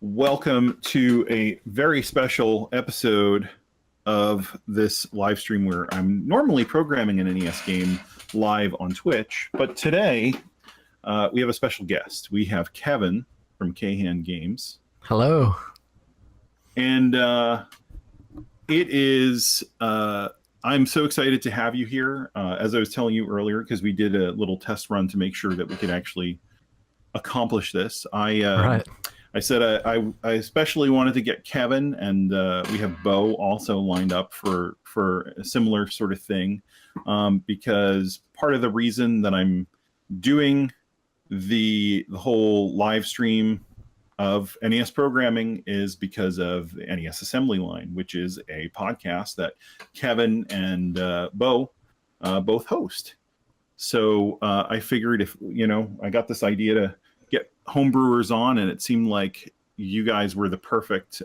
Welcome to a very special episode of this live stream where I'm normally programming an NES game live on Twitch, but today we have a special guest. We have Kevin from Kahan Games. Hello. And it is, I'm so excited to have you here. As I was telling you earlier, because we did a little test run to make sure that we could actually accomplish this. I said I especially wanted to get Kevin, and we have Bo also lined up for a similar sort of thing, because part of the reason that I'm doing the whole live stream of NES Programming is because of the NES Assembly Line, which is a podcast that Kevin and Bo both host. So I figured if, I got this idea to get homebrewers on, and it seemed like you guys were the perfect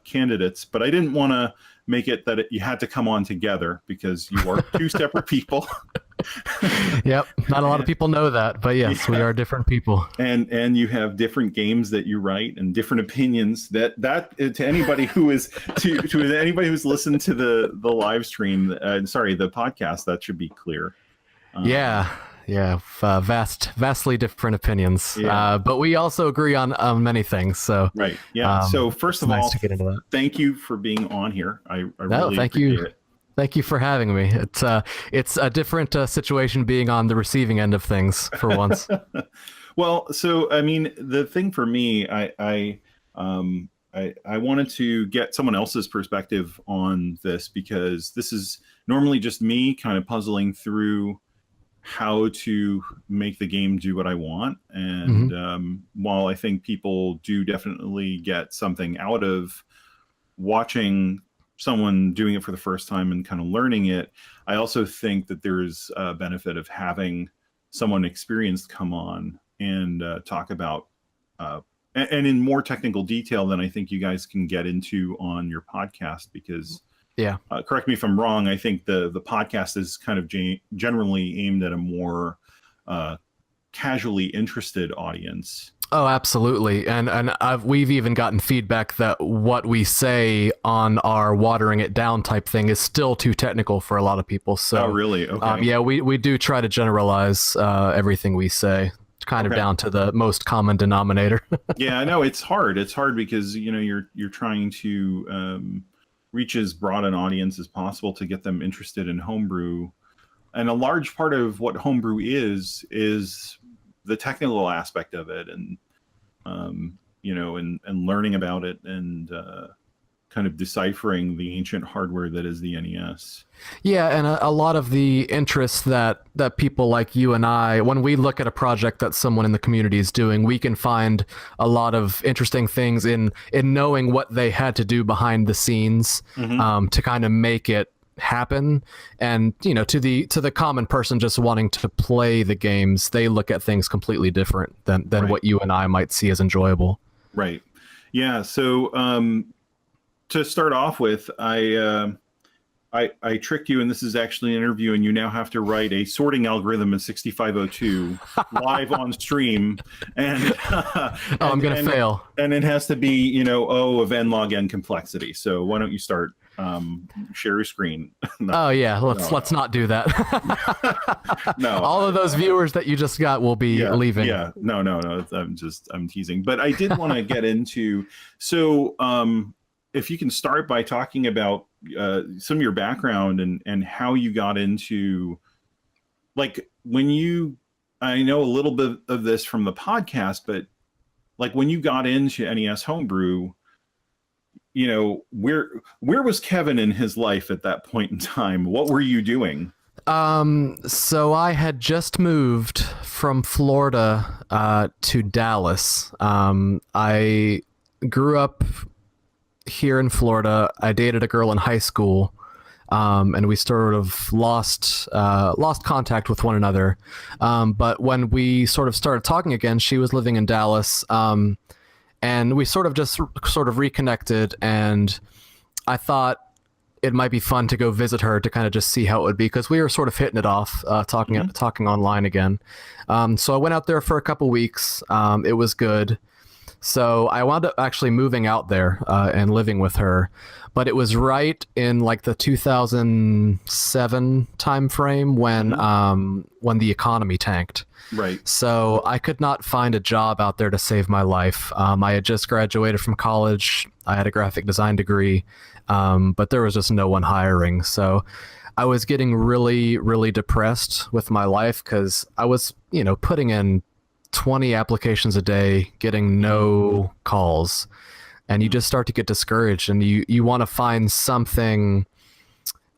candidates, but I didn't want to make it that you had to come on together because you are two separate people. Yep, not a lot of people know that, but yes, we are different people. And you have different games that you write and different opinions. That to anybody who is to anybody who's listened to the live stream, the podcast, that should be clear. Vastly different opinions. Yeah. But we also agree on many things. So right, yeah. So first of all, to get into that. Thank you for being on here. I really appreciate it. Thank you for having me. It's a different situation being on the receiving end of things for once. Well, so I mean, the thing for me, I wanted to get someone else's perspective on this, because this is normally just me kind of puzzling through how to make the game do what I want. And while I think people do definitely get something out of watching someone doing it for the first time and kind of learning it, I also think that there's a benefit of having someone experienced come on and talk about and in more technical detail than I think you guys can get into on your podcast, because correct me if I'm wrong, I think the podcast is kind of generally aimed at a more casually interested audience. Oh, absolutely. And we've even gotten feedback that what we say on our watering it down type thing is still too technical for a lot of people. So, oh, really? Okay. We do try to generalize everything we say, kind of down to the most common denominator. Yeah, I know it's hard. It's hard because, you're trying to reach as broad an audience as possible to get them interested in homebrew. And a large part of what homebrew is the technical aspect of it, and and learning about it, and kind of deciphering the ancient hardware that is the NES. Yeah, and a lot of the interest that people like you and I, when we look at a project that someone in the community is doing, we can find a lot of interesting things in knowing what they had to do behind the scenes to kind of make it happen. And to the common person just wanting to play the games, they look at things completely different than right. what you and I might see as enjoyable. Right. Yeah. So to start off with, I tricked you, and this is actually an interview, and you now have to write a sorting algorithm in 6502 live on stream, and I'm gonna fail, and it has to be O of n log n complexity. So why don't you start? Share your screen. No. Oh yeah, let's not do that. No, all of those viewers that you just got will be leaving. Yeah, no. I'm teasing, but I did want to get into. So if you can start by talking about some of your background and how you got into, like, I know a little bit of this from the podcast, but like when you got into NES Homebrew, where was Kevin in his life at that point in time? What were you doing? So I had just moved from Florida to Dallas. I grew up here in Florida. I dated a girl in high school, and we sort of lost contact with one another. But when we sort of started talking again, she was living in Dallas. And we sort of reconnected, and I thought it might be fun to go visit her to kind of just see how it would be, because we were sort of hitting it off, talking online again. So I went out there for a couple weeks. It was good. So I wound up actually moving out there and living with her, but it was right in like the 2007 time frame when the economy tanked. Right. So I could not find a job out there to save my life. I had just graduated from college. I had a graphic design degree, but there was just no one hiring. So I was getting really, really depressed with my life because I was, putting in 20 applications a day, getting no calls. And you just start to get discouraged, and you want to find something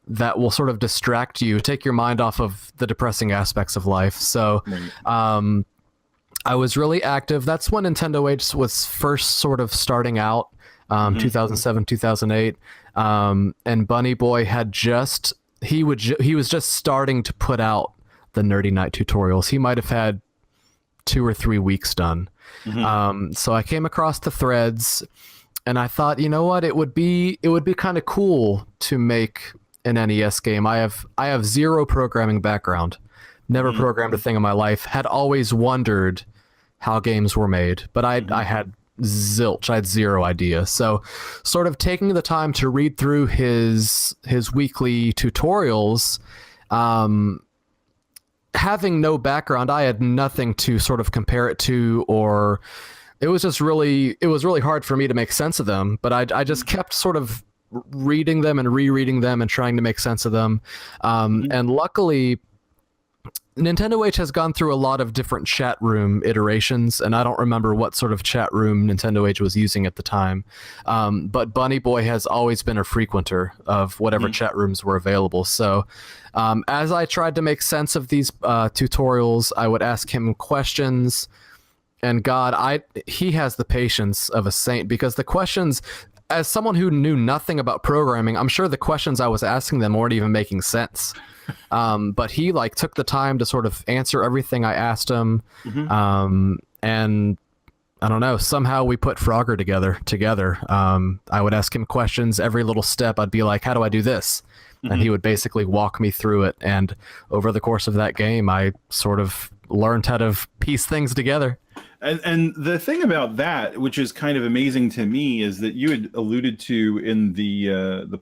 that will sort of distract you, take your mind off of the depressing aspects of life. So I was really active. That's when Nintendo Age was first sort of starting out, 2007, 2008. And Bunny Boy had he was just starting to put out the Nerdy Night tutorials. He might have had 2 or 3 weeks done. So I came across the threads, and I thought, you know what, it would be kind of cool to make an NES game. I have zero programming background, never programmed a thing in my life. Had always wondered how games were made, but I had zilch. I had zero idea. So, sort of taking the time to read through his weekly tutorials. Having no background, I had nothing to sort of compare it to, or it was really hard for me to make sense of them. But I just kept sort of reading them and rereading them and trying to make sense of them. And luckily, Nintendo H has gone through a lot of different chat room iterations, and I don't remember what sort of chat room Nintendo H was using at the time. But Bunny Boy has always been a frequenter of whatever chat rooms were available. So as I tried to make sense of these tutorials, I would ask him questions, and God, he has the patience of a saint, because the questions, as someone who knew nothing about programming, I'm sure the questions I was asking them weren't even making sense. But he took the time to sort of answer everything I asked him. And I don't know, somehow we put Frogger together. I would ask him questions every little step. I'd be like, how do I do this? And he would basically walk me through it. And over the course of that game, I sort of learned how to piece things together. And the thing about that, which is kind of amazing to me, is that you had alluded to in the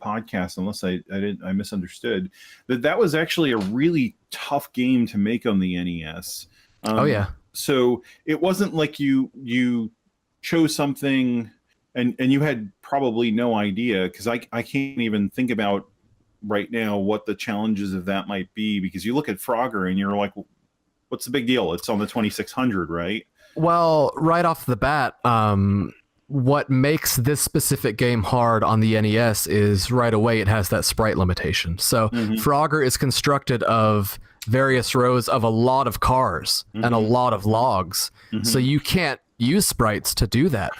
podcast, unless I misunderstood, that was actually a really tough game to make on the NES. Oh yeah. So it wasn't like you chose something and you had probably no idea, because I can't even think about right now what the challenges of that might be, because you look at Frogger and you're like, what's the big deal? It's on the 2600, right? Well, right off the bat, what makes this specific game hard on the NES is right away it has that sprite limitation. So Frogger is constructed of various rows of a lot of cars and a lot of logs. So you can't use sprites to do that.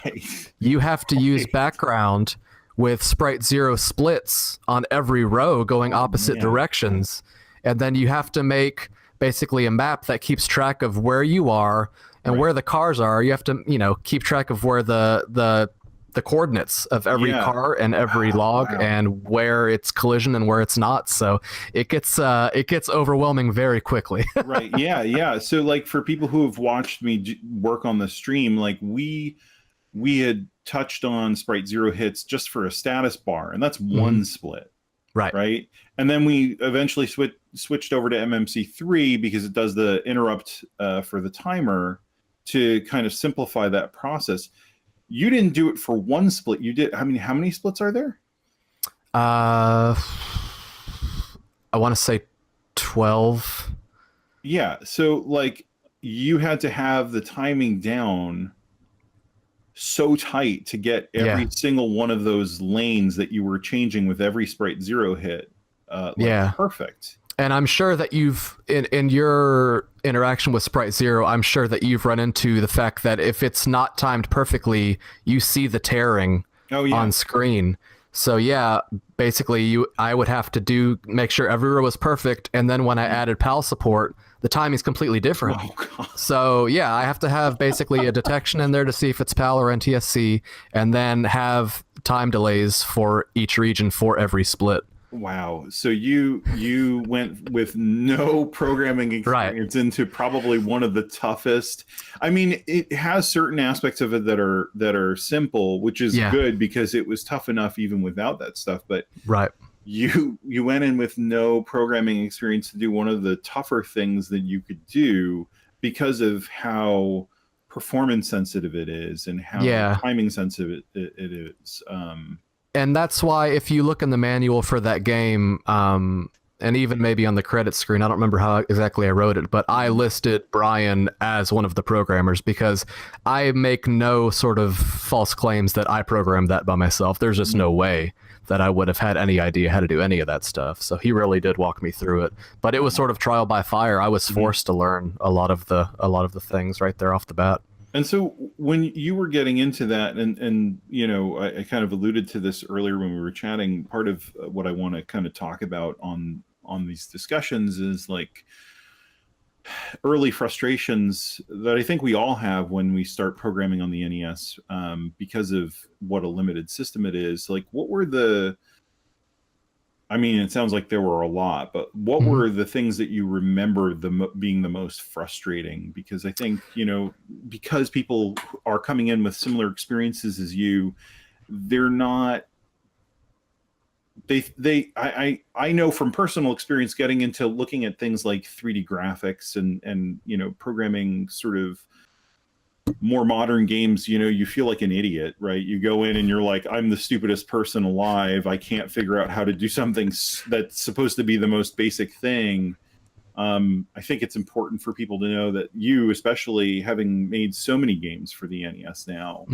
You have to use background with sprite 0 splits on every row going opposite directions. And then you have to make basically a map that keeps track of where you are and where the cars are. You have to, keep track of where the coordinates of every car and every log and where it's collision and where it's not. So it gets overwhelming very quickly. Right. Yeah. So for people who have watched me work on the stream, we had touched on sprite 0 hits just for a status bar, and that's one split. Right. And then we eventually switched over to MMC3 because it does the interrupt for the timer to kind of simplify that process. You didn't do it for one split. You did. I mean, how many splits are there? I want to say 12. Yeah. So you had to have the timing down so tight to get every single one of those lanes that you were changing with every sprite 0 hit. Perfect. And I'm sure that you've, in your interaction with Sprite 0, I'm sure that you've run into the fact that if it's not timed perfectly, you see the tearing on screen. So basically I would have to make sure every row was perfect, and then when I added PAL support, the timing's completely different. So I have to have basically a detection in there to see if it's PAL or NTSC, and then have time delays for each region for every split. Wow. So you went with no programming Right. experience into probably one of the toughest. I mean, it has certain aspects of it that are simple, which is Yeah. good because it was tough enough even without that stuff. But Right. you went in with no programming experience to do one of the tougher things that you could do because of how performance sensitive it is and how Yeah. timing sensitive it is. And that's why if you look in the manual for that game, and even maybe on the credit screen, I don't remember how exactly I wrote it, but I listed Brian as one of the programmers because I make no sort of false claims that I programmed that by myself. There's just no way that I would have had any idea how to do any of that stuff. So he really did walk me through it. But it was sort of trial by fire. I was forced to learn a lot of the things right there off the bat. And so when you were getting into that, and you know, I kind of alluded to this earlier when we were chatting, part of what I want to kind of talk about on these discussions is like early frustrations that I think we all have when we start programming on the NES, because of what a limited system it is. Like, what were the, I mean, it sounds like there were a lot, but what were the things that you remember being the most frustrating? Because I think, you know, because people are coming in with similar experiences as you, they're not, I know from personal experience getting into looking at things like 3D graphics and, you know, programming sort of more modern games, you know, you feel like an idiot, right? You go in and you're like, I'm the stupidest person alive. I can't figure out how to do something that's supposed to be the most basic thing. I think it's important for people to know that you, especially having made so many games for the NES now,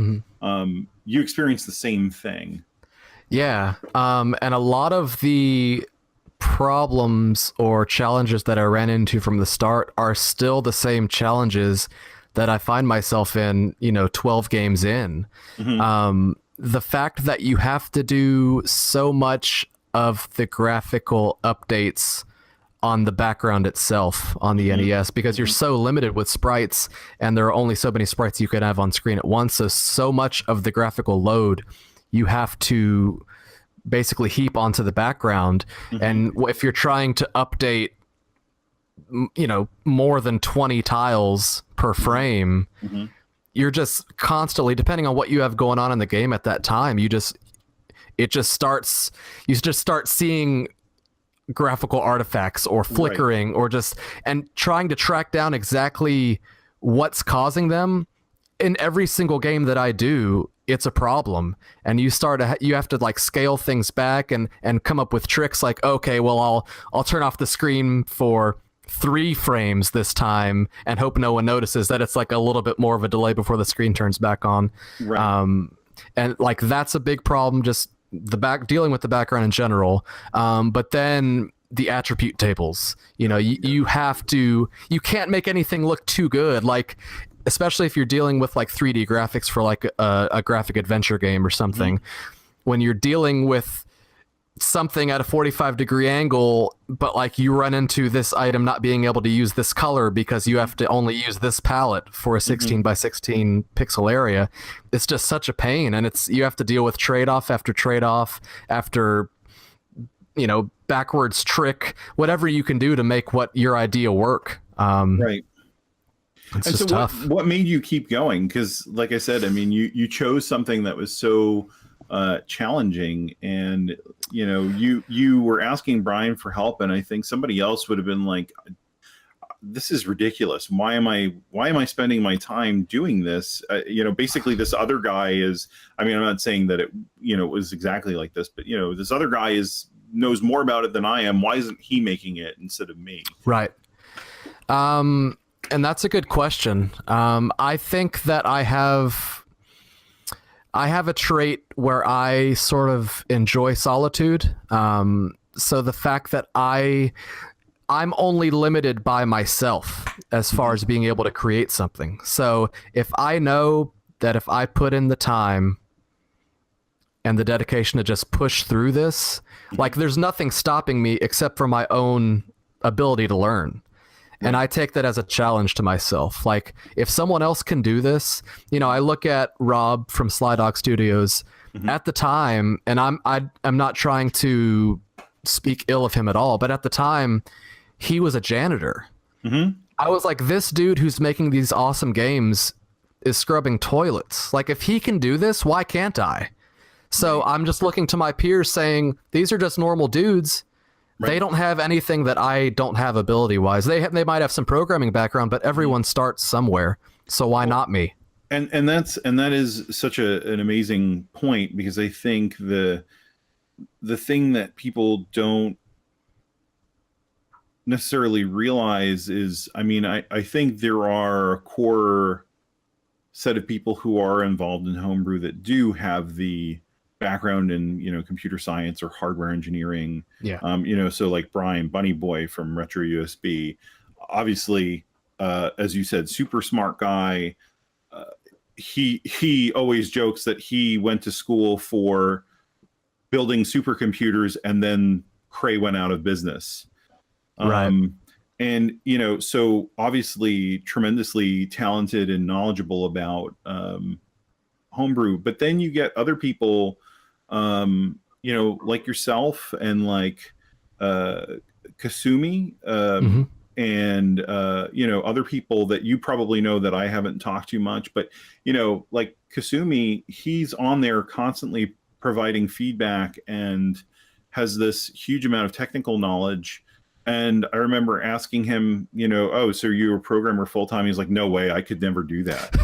you experience the same thing. Yeah. And a lot of the problems or challenges that I ran into from the start are still the same challenges that I find myself in, you know, 12 games in. The fact that you have to do so much of the graphical updates on the background itself on the NES because you're so limited with sprites and there are only so many sprites you can have on screen at once. So much of the graphical load you have to basically heap onto the background. And if you're trying to update, you know, more than 20 tiles per frame, you're just constantly, depending on what you have going on in the game at that time, you just start seeing graphical artifacts or flickering or just, and trying to track down exactly what's causing them. In every single game that I do, it's a problem, and you have to like scale things back and come up with tricks like, okay, well, I'll turn off the screen for 3 frames this time and hope no one notices that it's like a little bit more of a delay before the screen turns back on. And like that's a big problem, just dealing with the background in general. But then the attribute tables, you know, you can't make anything look too good, like especially if you're dealing with like 3D graphics for like a graphic adventure game or something. When you're dealing with something at a 45-degree angle, but like you run into this item not being able to use this color because you have to only use this palette for a 16 by 16 pixel area, it's just such a pain. And you have to deal with trade-off after, you know, backwards trick, whatever you can do to make what your idea work. It's and just so tough. what made you keep going? Because like I said, I mean, you chose something that was so challenging, and you know, you were asking Brian for help, and I think somebody else would have been like, this is ridiculous. Why am I spending my time doing this? You know, basically this other guy is, I mean, I'm not saying that it, you know, it was exactly like this, but you know, this other guy knows more about it than I am. Why isn't he making it instead of me? Right. And that's a good question. I think that I have a trait where I sort of enjoy solitude. So the fact that I'm only limited by myself as far as being able to create something. So if I know that if I put in the time and the dedication to just push through this, like there's nothing stopping me except for my own ability to learn. And I take that as a challenge to myself. Like, if someone else can do this, you know, I look at Rob from Sly Dog Studios at the time, and I'm not trying to speak ill of him at all, but at the time, he was a janitor. Hmm. I was like, this dude who's making these awesome games is scrubbing toilets. Like, if he can do this, why can't I? So I'm just looking to my peers saying, these are just normal dudes. Right. They don't have anything that I don't have ability-wise. They might have some programming background, but everyone starts somewhere. So why not me? And that is such an amazing point, because I think the thing that people don't necessarily realize is, I mean, I think there are a core set of people who are involved in homebrew that do have the background in, you know, computer science or hardware engineering. Yeah. You know, so like Brian Bunny Boy from Retro USB, obviously, as you said, super smart guy. He always jokes that he went to school for building supercomputers, and then Cray went out of business. Right. And, you know, so obviously tremendously talented and knowledgeable about homebrew. But then you get other people, you know, like yourself and like Kasumi, and, you know, other people that you probably know that I haven't talked to much. But, you know, like Kasumi, he's on there constantly providing feedback and has this huge amount of technical knowledge. And I remember asking him, you know, oh, so you're a programmer full time? He's like, no way, I could never do that.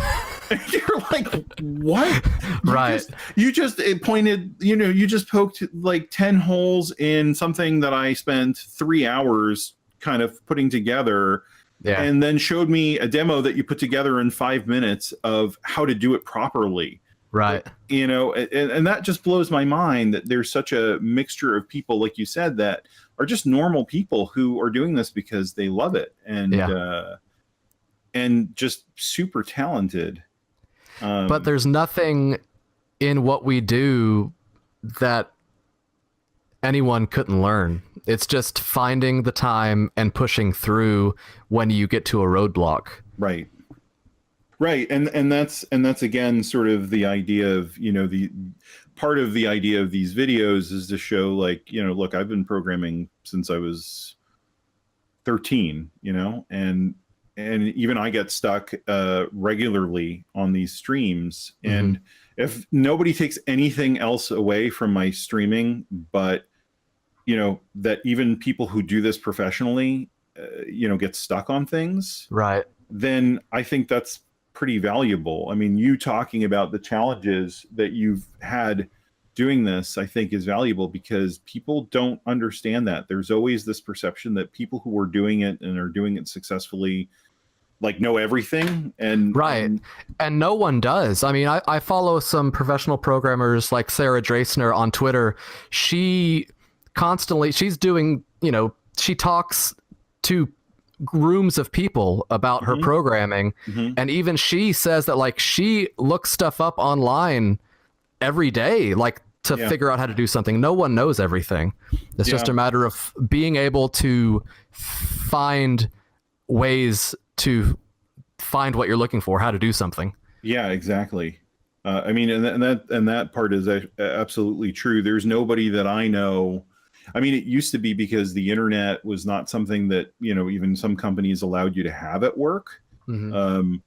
And you're like, what? You just pointed, you know, you just poked like 10 holes in something that I spent 3 hours kind of putting together. Yeah. And then showed me a demo that you put together in 5 minutes of how to do it properly. Right. You know, and that just blows my mind that there's such a mixture of people, like you said, that are just normal people who are doing this because they love it, and just super talented. But there's nothing in what we do that anyone couldn't learn. It's just finding the time and pushing through when you get to a roadblock. Right. Right. And that's again sort of the idea of, you know, the part of the idea of these videos is to show, like, you know, look, I've been programming since I was 13, you know, and even I get stuck regularly on these streams. And if nobody takes anything else away from my streaming, but, you know, that even people who do this professionally, you know, get stuck on things, right, then I think that's pretty valuable. I mean, you talking about the challenges that you've had doing this, I think is valuable, because people don't understand that. There's always this perception that people who are doing it and are doing it successfully, like, know everything. And right. And no one does. I mean, I follow some professional programmers like Sarah Drasner on Twitter. She's doing, you know, she talks to rooms of people about her programming, and even she says that, like, she looks stuff up online every day, like, to figure out how to do something. No one knows everything. It's just a matter of being able to find ways to find what you're looking for, how to do something. Yeah, exactly. I mean, and that part is absolutely true. There's nobody that I know. I mean, it used to be, because the internet was not something that, you know, even some companies allowed you to have at work. You know,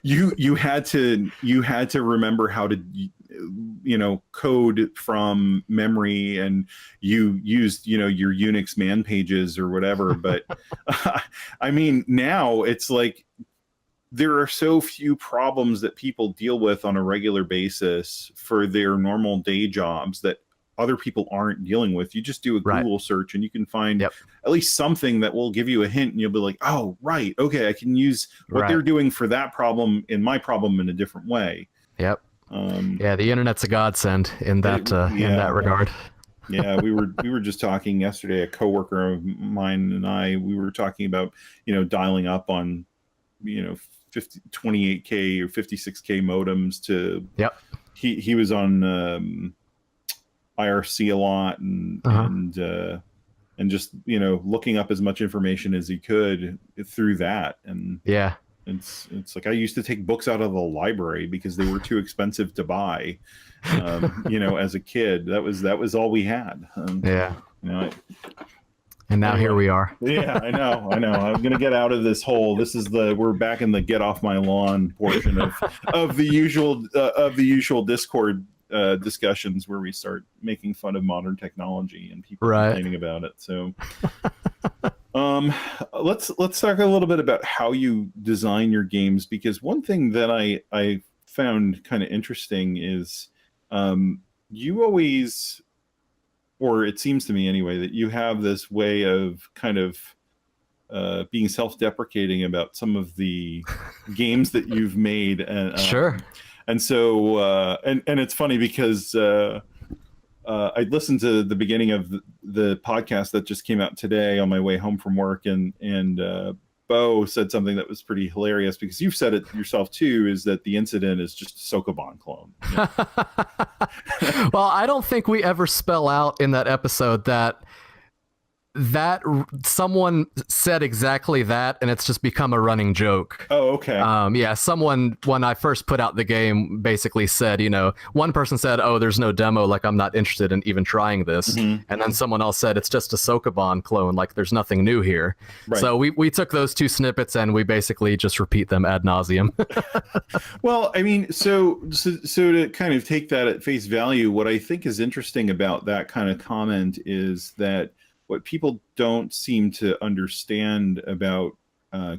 you had to remember how to, you know, code from memory, and you used, you know, your Unix man pages or whatever. But I mean, now it's like there are so few problems that people deal with on a regular basis for their normal day jobs that other people aren't dealing with. You just do a Google search and you can find at least something that will give you a hint, and you'll be like, oh, right, okay, I can use what they're doing for that problem in my problem in a different way. Yeah, the internet's a godsend in that in that regard. Yeah, we were just talking yesterday, a coworker of mine and we were talking about, you know, dialing up on, you know, 28K or 56K modems to he was on IRC a lot, and just, you know, looking up as much information as he could through that. And It's like I used to take books out of the library because they were too expensive to buy. As a kid, that was all we had. Yeah. You know, And now here anyway. we are. Yeah, I know. I'm gonna get out of this hole. We're back in the get off my lawn portion of the usual Discord discussions where we start making fun of modern technology and people complaining about it. So, let's talk a little bit about how you design your games, because one thing that I found kind of interesting is you always, or it seems to me anyway, that you have this way of kind of being self-deprecating about some of the games that you've made. And, Sure. And so, and it's funny because I listened to the beginning of the podcast that just came out today on my way home from work, and Bo said something that was pretty hilarious, because you've said it yourself too, is that the incident is just a Sokoban clone. Well, I don't think we ever spell out in that episode that someone said exactly that, and it's just become a running joke. Oh, okay. Yeah, someone, when I first put out the game, basically said, one person said, "Oh, there's no demo, like I'm not interested in even trying this," and then someone else said, "It's just a Sokoban clone, like there's nothing new here." Right. So we took those two snippets and we basically just repeat them ad nauseum. Well, I mean, so to kind of take that at face value, what I think is interesting about that kind of comment is that what people don't seem to understand about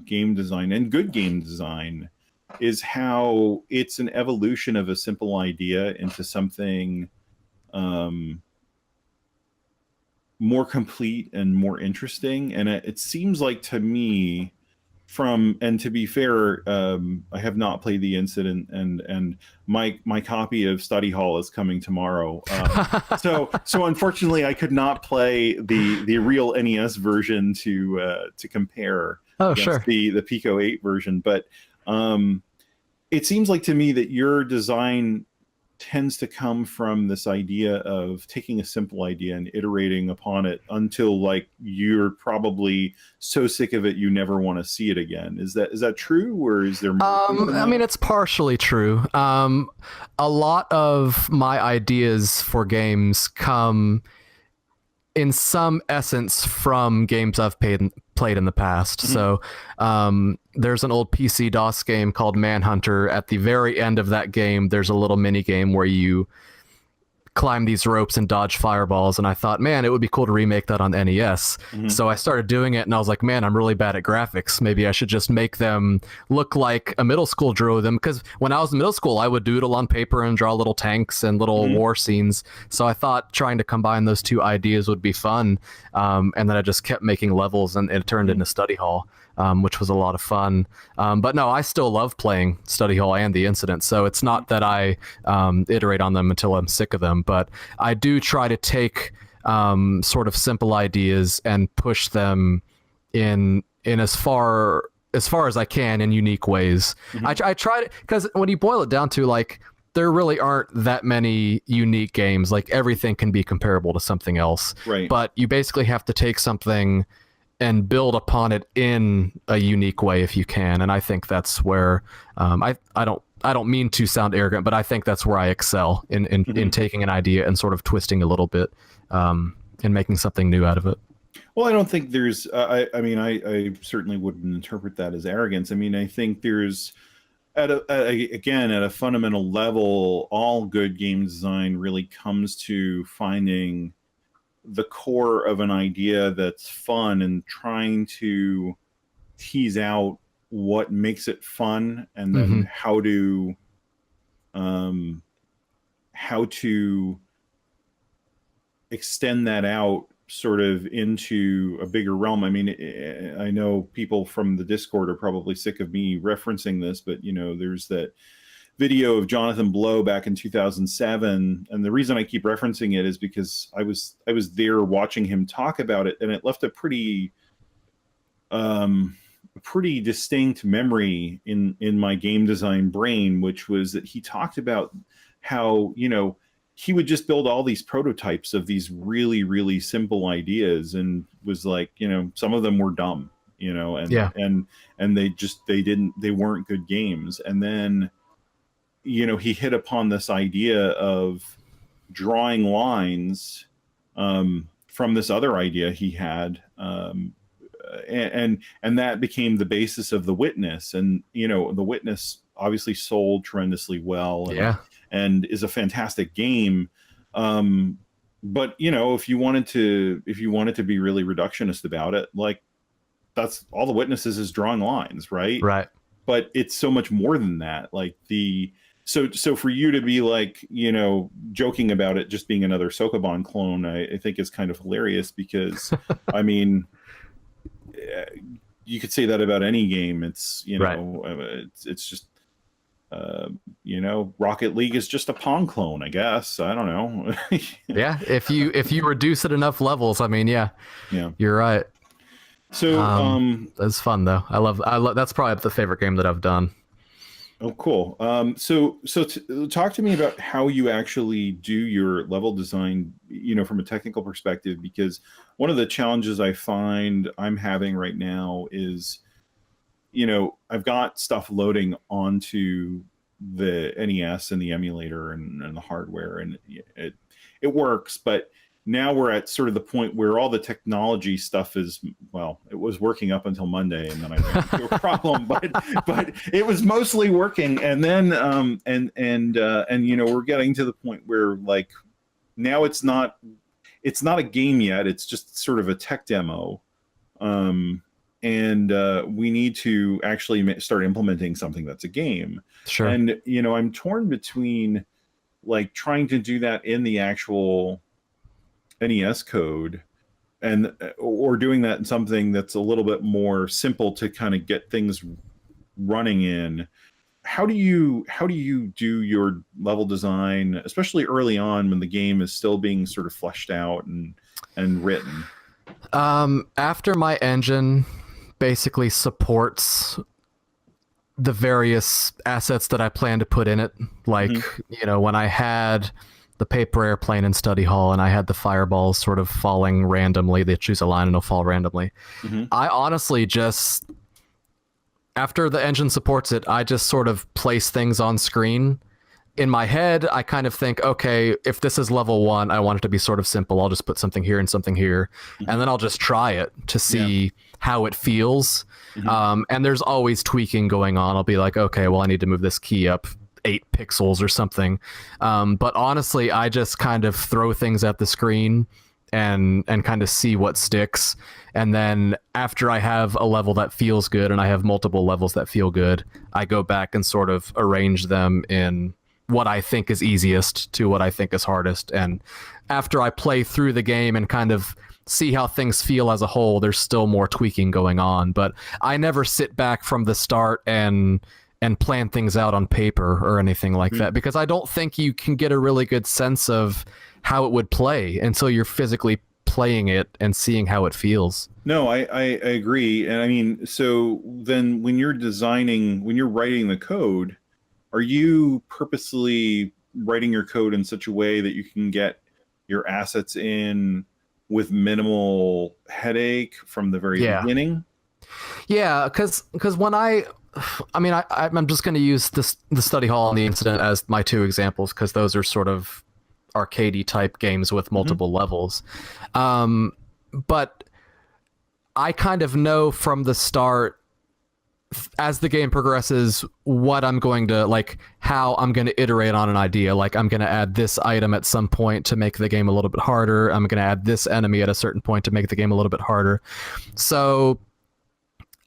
game design and good game design is how it's an evolution of a simple idea into something more complete and more interesting. And it seems like to me, and to be fair, I have not played the incident, and my copy of Study Hall is coming tomorrow. So unfortunately, I could not play the real NES version to compare. Oh, sure. The Pico 8 version, but it seems like to me that your design tends to come from this idea of taking a simple idea and iterating upon it until, like, you're probably so sick of it you never want to see it again. Is that true, or is there more? I mean, it's partially true. A lot of my ideas for games come in some essence from games I've played in the past. So there's an old PC DOS game called Manhunter. At the very end of that game, there's a little mini game where you climb these ropes and dodge fireballs, and I thought, man, it would be cool to remake that on NES. So I started doing it, and I was like, man, I'm really bad at graphics. Maybe I should just make them look like a middle school drew them, because when I was in middle school, I would doodle on paper and draw little tanks and little war scenes. So I thought trying to combine those two ideas would be fun, and then I just kept making levels, and it turned into Study Hall. Which was a lot of fun. But no, I still love playing Study Hall and The Incident, so it's not that I iterate on them until I'm sick of them, but I do try to take sort of simple ideas and push them in as far as I can in unique ways. I try to, because when you boil it down to, like, there really aren't that many unique games. Like, everything can be comparable to something else. Right. But you basically have to take something and build upon it in a unique way if you can. And I think that's where I don't mean to sound arrogant, but I think that's where I excel in taking an idea and sort of twisting a little bit and making something new out of it. Well, I don't think there's I mean, I certainly wouldn't interpret that as arrogance. I mean, I think there's at a fundamental level, all good game design really comes to finding the core of an idea that's fun and trying to tease out what makes it fun, and then how to extend that out sort of into a bigger realm. I mean, I know people from the Discord are probably sick of me referencing this, but there's that video of Jonathan Blow back in 2007, and the reason I keep referencing it is because I was there watching him talk about it, and it left a pretty distinct memory in my game design brain, which was that he talked about how he would just build all these prototypes of these really, really simple ideas, and was like, some of them were dumb, and Yeah. they weren't good games. And then, he hit upon this idea of drawing lines from this other idea he had, and that became the basis of The Witness. And The Witness obviously sold tremendously well, and is a fantastic game. But if you wanted to be really reductionist about it, like, that's all The Witness is drawing lines, right? Right. But it's so much more than that. Like, so for you to be like, joking about it just being another Sokoban clone, I think is kind of hilarious, because I mean, you could say that about any game. It's it's just Rocket League is just a Pong clone, I guess. I don't know. Yeah, if you reduce it enough levels, I mean, yeah, you're right. So that's fun though. I love that's probably the favorite game that I've done. Oh, cool. So talk to me about how you actually do your level design, from a technical perspective, because one of the challenges I find I'm having right now is, I've got stuff loading onto the NES and the emulator and the hardware, and it works, but now we're at sort of the point where all the technology stuff is, well, it was working up until Monday, and then I ran into a problem, but it was mostly working. And then we're getting to the point where, like, now it's not a game yet. It's just sort of a tech demo. And we need to actually start implementing something that's a game. Sure. And, I'm torn between, like, trying to do that in the actual NES code, or doing that in something that's a little bit more simple to kind of get things running in. How do you do your level design, especially early on when the game is still being sort of fleshed out and written? After my engine basically supports the various assets that I plan to put in it, like, when I had the paper airplane in study hall and I had the fireballs sort of falling randomly, they choose a line and it'll fall randomly. I honestly just, after the engine supports it, I just sort of place things on screen. In my head, I kind of think, okay, if this is level 1, I want it to be sort of simple. I'll just put something here and something here, and then I'll just try it to see how it feels. And there's always tweaking going on. I'll be like, okay, well, I need to move this key up 8 pixels or something. But honestly, I just kind of throw things at the screen and kind of see what sticks. And then after I have a level that feels good, and I have multiple levels that feel good, I go back and sort of arrange them in what I think is easiest to what I think is hardest. And after I play through the game and kind of see how things feel as a whole, there's still more tweaking going on. But I never sit back from the start and plan things out on paper or anything like that, because I don't think you can get a really good sense of how it would play until you're physically playing it and seeing how it feels. No, I agree. And I mean, so then when you're writing the code, are you purposely writing your code in such a way that you can get your assets in with minimal headache from the very beginning? Yeah, because when I'm just going to use the study hall and the incident as my 2 examples, because those are sort of arcadey type games with multiple levels. But I kind of know from the start, as the game progresses, what I'm going to, like, how I'm going to iterate on an idea. Like, I'm going to add this item at some point to make the game a little bit harder. I'm going to add this enemy at a certain point to make the game a little bit harder. So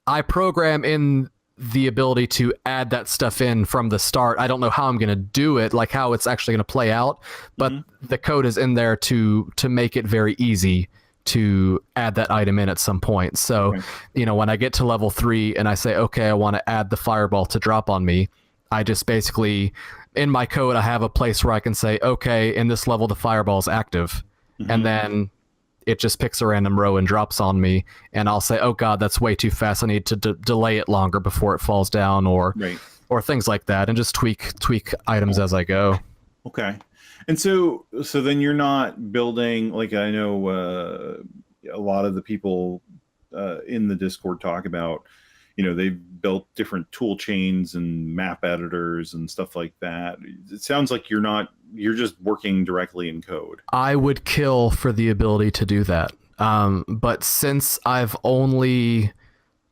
I program in the ability to add that stuff in from the start. I don't know how I'm going to do it, like how it's actually going to play out, but the code is in there to make it very easy to add that item in at some point. So, when I get to level 3 and I say, okay, I want to add the fireball to drop on me, I just basically, in my code, I have a place where I can say, okay, in this level, the fireball is active. And then it just picks a random row and drops on me. And I'll say, oh God, that's way too fast. I need to delay it longer before it falls down, or things like that. And just tweak items as I go. Okay. And so then you're not building, like, I know a lot of the people in the Discord talk about, they've built different tool chains and map editors and stuff like that. It sounds like you're just working directly in code. I would kill for the ability to do that. But since I've only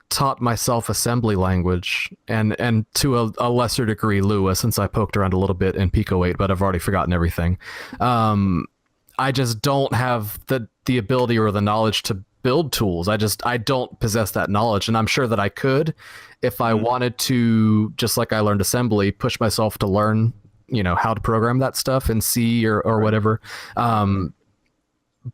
taught myself assembly language and to a lesser degree Lua, since I poked around a little bit in Pico 8, but I've already forgotten everything. I just don't have the ability or the knowledge to build tools. I don't possess that knowledge, and I'm sure that I could if I wanted to, just like I learned assembly, push myself to learn, how to program that stuff in C or Right. whatever.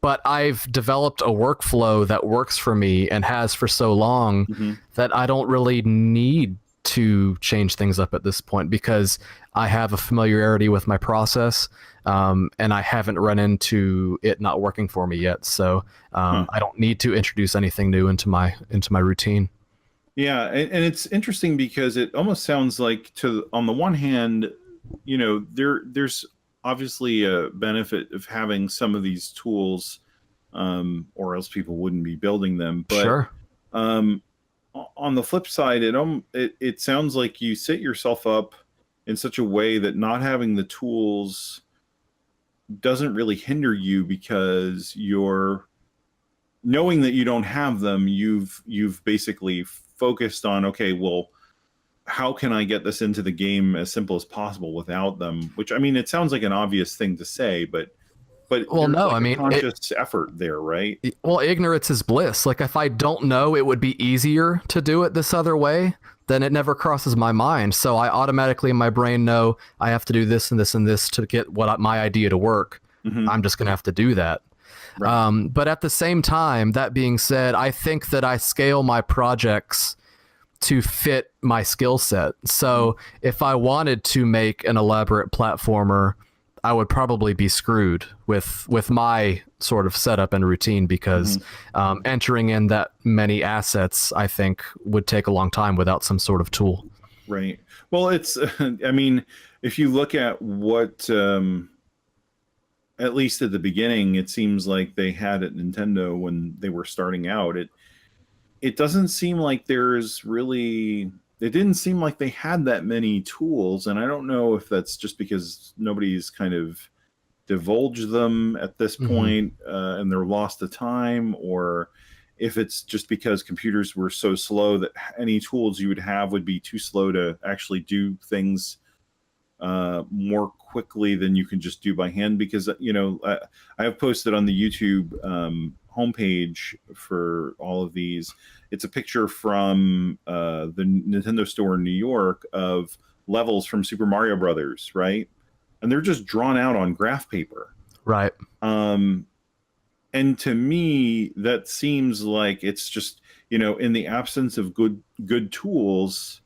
But I've developed a workflow that works for me and has for so long that I don't really need to change things up at this point, because I have a familiarity with my process, and I haven't run into it not working for me yet. So I don't need to introduce anything new into my routine. Yeah, and it's interesting because it almost sounds like, on the one hand, there's obviously a benefit of having some of these tools, or else people wouldn't be building them. But Sure. On the flip side, it sounds like you set yourself up in such a way that not having the tools doesn't really hinder you, because you're knowing that you don't have them. You've basically focused on, okay, well, how can I get this into the game as simple as possible without them? Which, I mean, it sounds like an obvious thing to say, but Well, there's no, like I mean, a conscious effort there, right? well, ignorance is bliss. Like, if I don't know it would be easier to do it this other way, then it never crosses my mind. So I automatically in my brain know I have to do this and this and this to get my idea to work. I'm just going to have to do that. Right. But at the same time, that being said, I think that I scale my projects to fit my skill set. So if I wanted to make an elaborate platformer, I would probably be screwed with my sort of setup and routine, because entering in that many assets, I think, would take a long time without some sort of tool. Right. Well, it's, I mean, if you look at what, at least at the beginning, it seems like they had at Nintendo when they were starting out, it doesn't seem like it didn't seem like they had that many tools. And I don't know if that's just because nobody's kind of divulged them at this point, and they're lost to time, or if it's just because computers were so slow that any tools you would have would be too slow to actually do things more quickly than you can just do by hand. Because I have posted on the YouTube homepage for all of these. It's a picture from the Nintendo store in New York of levels from Super Mario Brothers, right? And they're just drawn out on graph paper. Right. And to me, that seems like it's just, in the absence of good tools,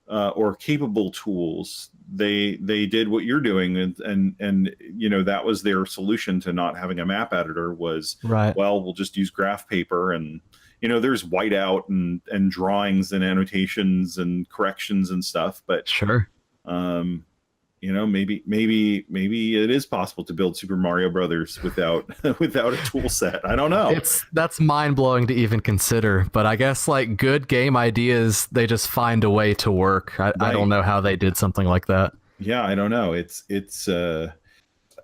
or capable tools, they did what you're doing, and that was their solution to not having a map editor was, Right. well, we'll just use graph paper, and there's whiteout and drawings and annotations and corrections and stuff, but Sure. maybe it is possible to build Super Mario Brothers without without a tool set. I don't know. That's mind blowing to even consider, but I guess like good game ideas, they just find a way to work. I don't know how they did something like that. Yeah, I don't know. It's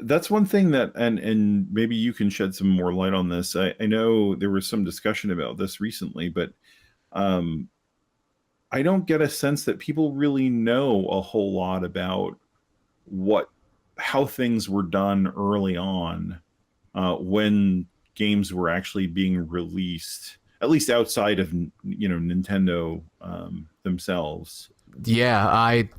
that's one thing that, and maybe you can shed some more light on this. I know there was some discussion about this recently, but I don't get a sense that people really know a whole lot about how things were done early on, when games were actually being released, at least outside of Nintendo themselves. Yeah,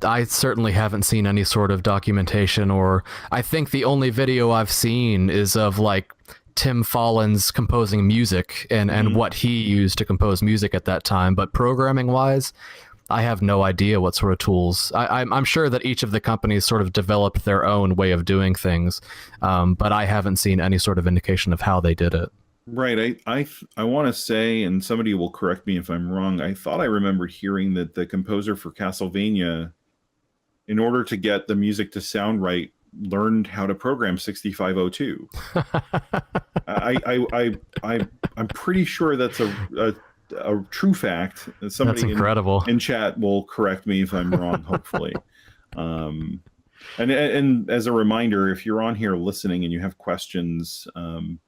I certainly haven't seen any sort of documentation, or I think the only video I've seen is of like Tim Follins composing music and what he used to compose music at that time. But programming wise, I have no idea what sort of tools. I'm sure that each of the companies sort of developed their own way of doing things, but I haven't seen any sort of indication of how they did it. Right. I want to say, and somebody will correct me if I'm wrong, I thought I remembered hearing that the composer for Castlevania, in order to get the music to sound right, learned how to program 6502. I'm pretty sure that's a true fact. That's Somebody incredible. in chat will correct me if I'm wrong, hopefully. And as a reminder, if you're on here listening and you have questions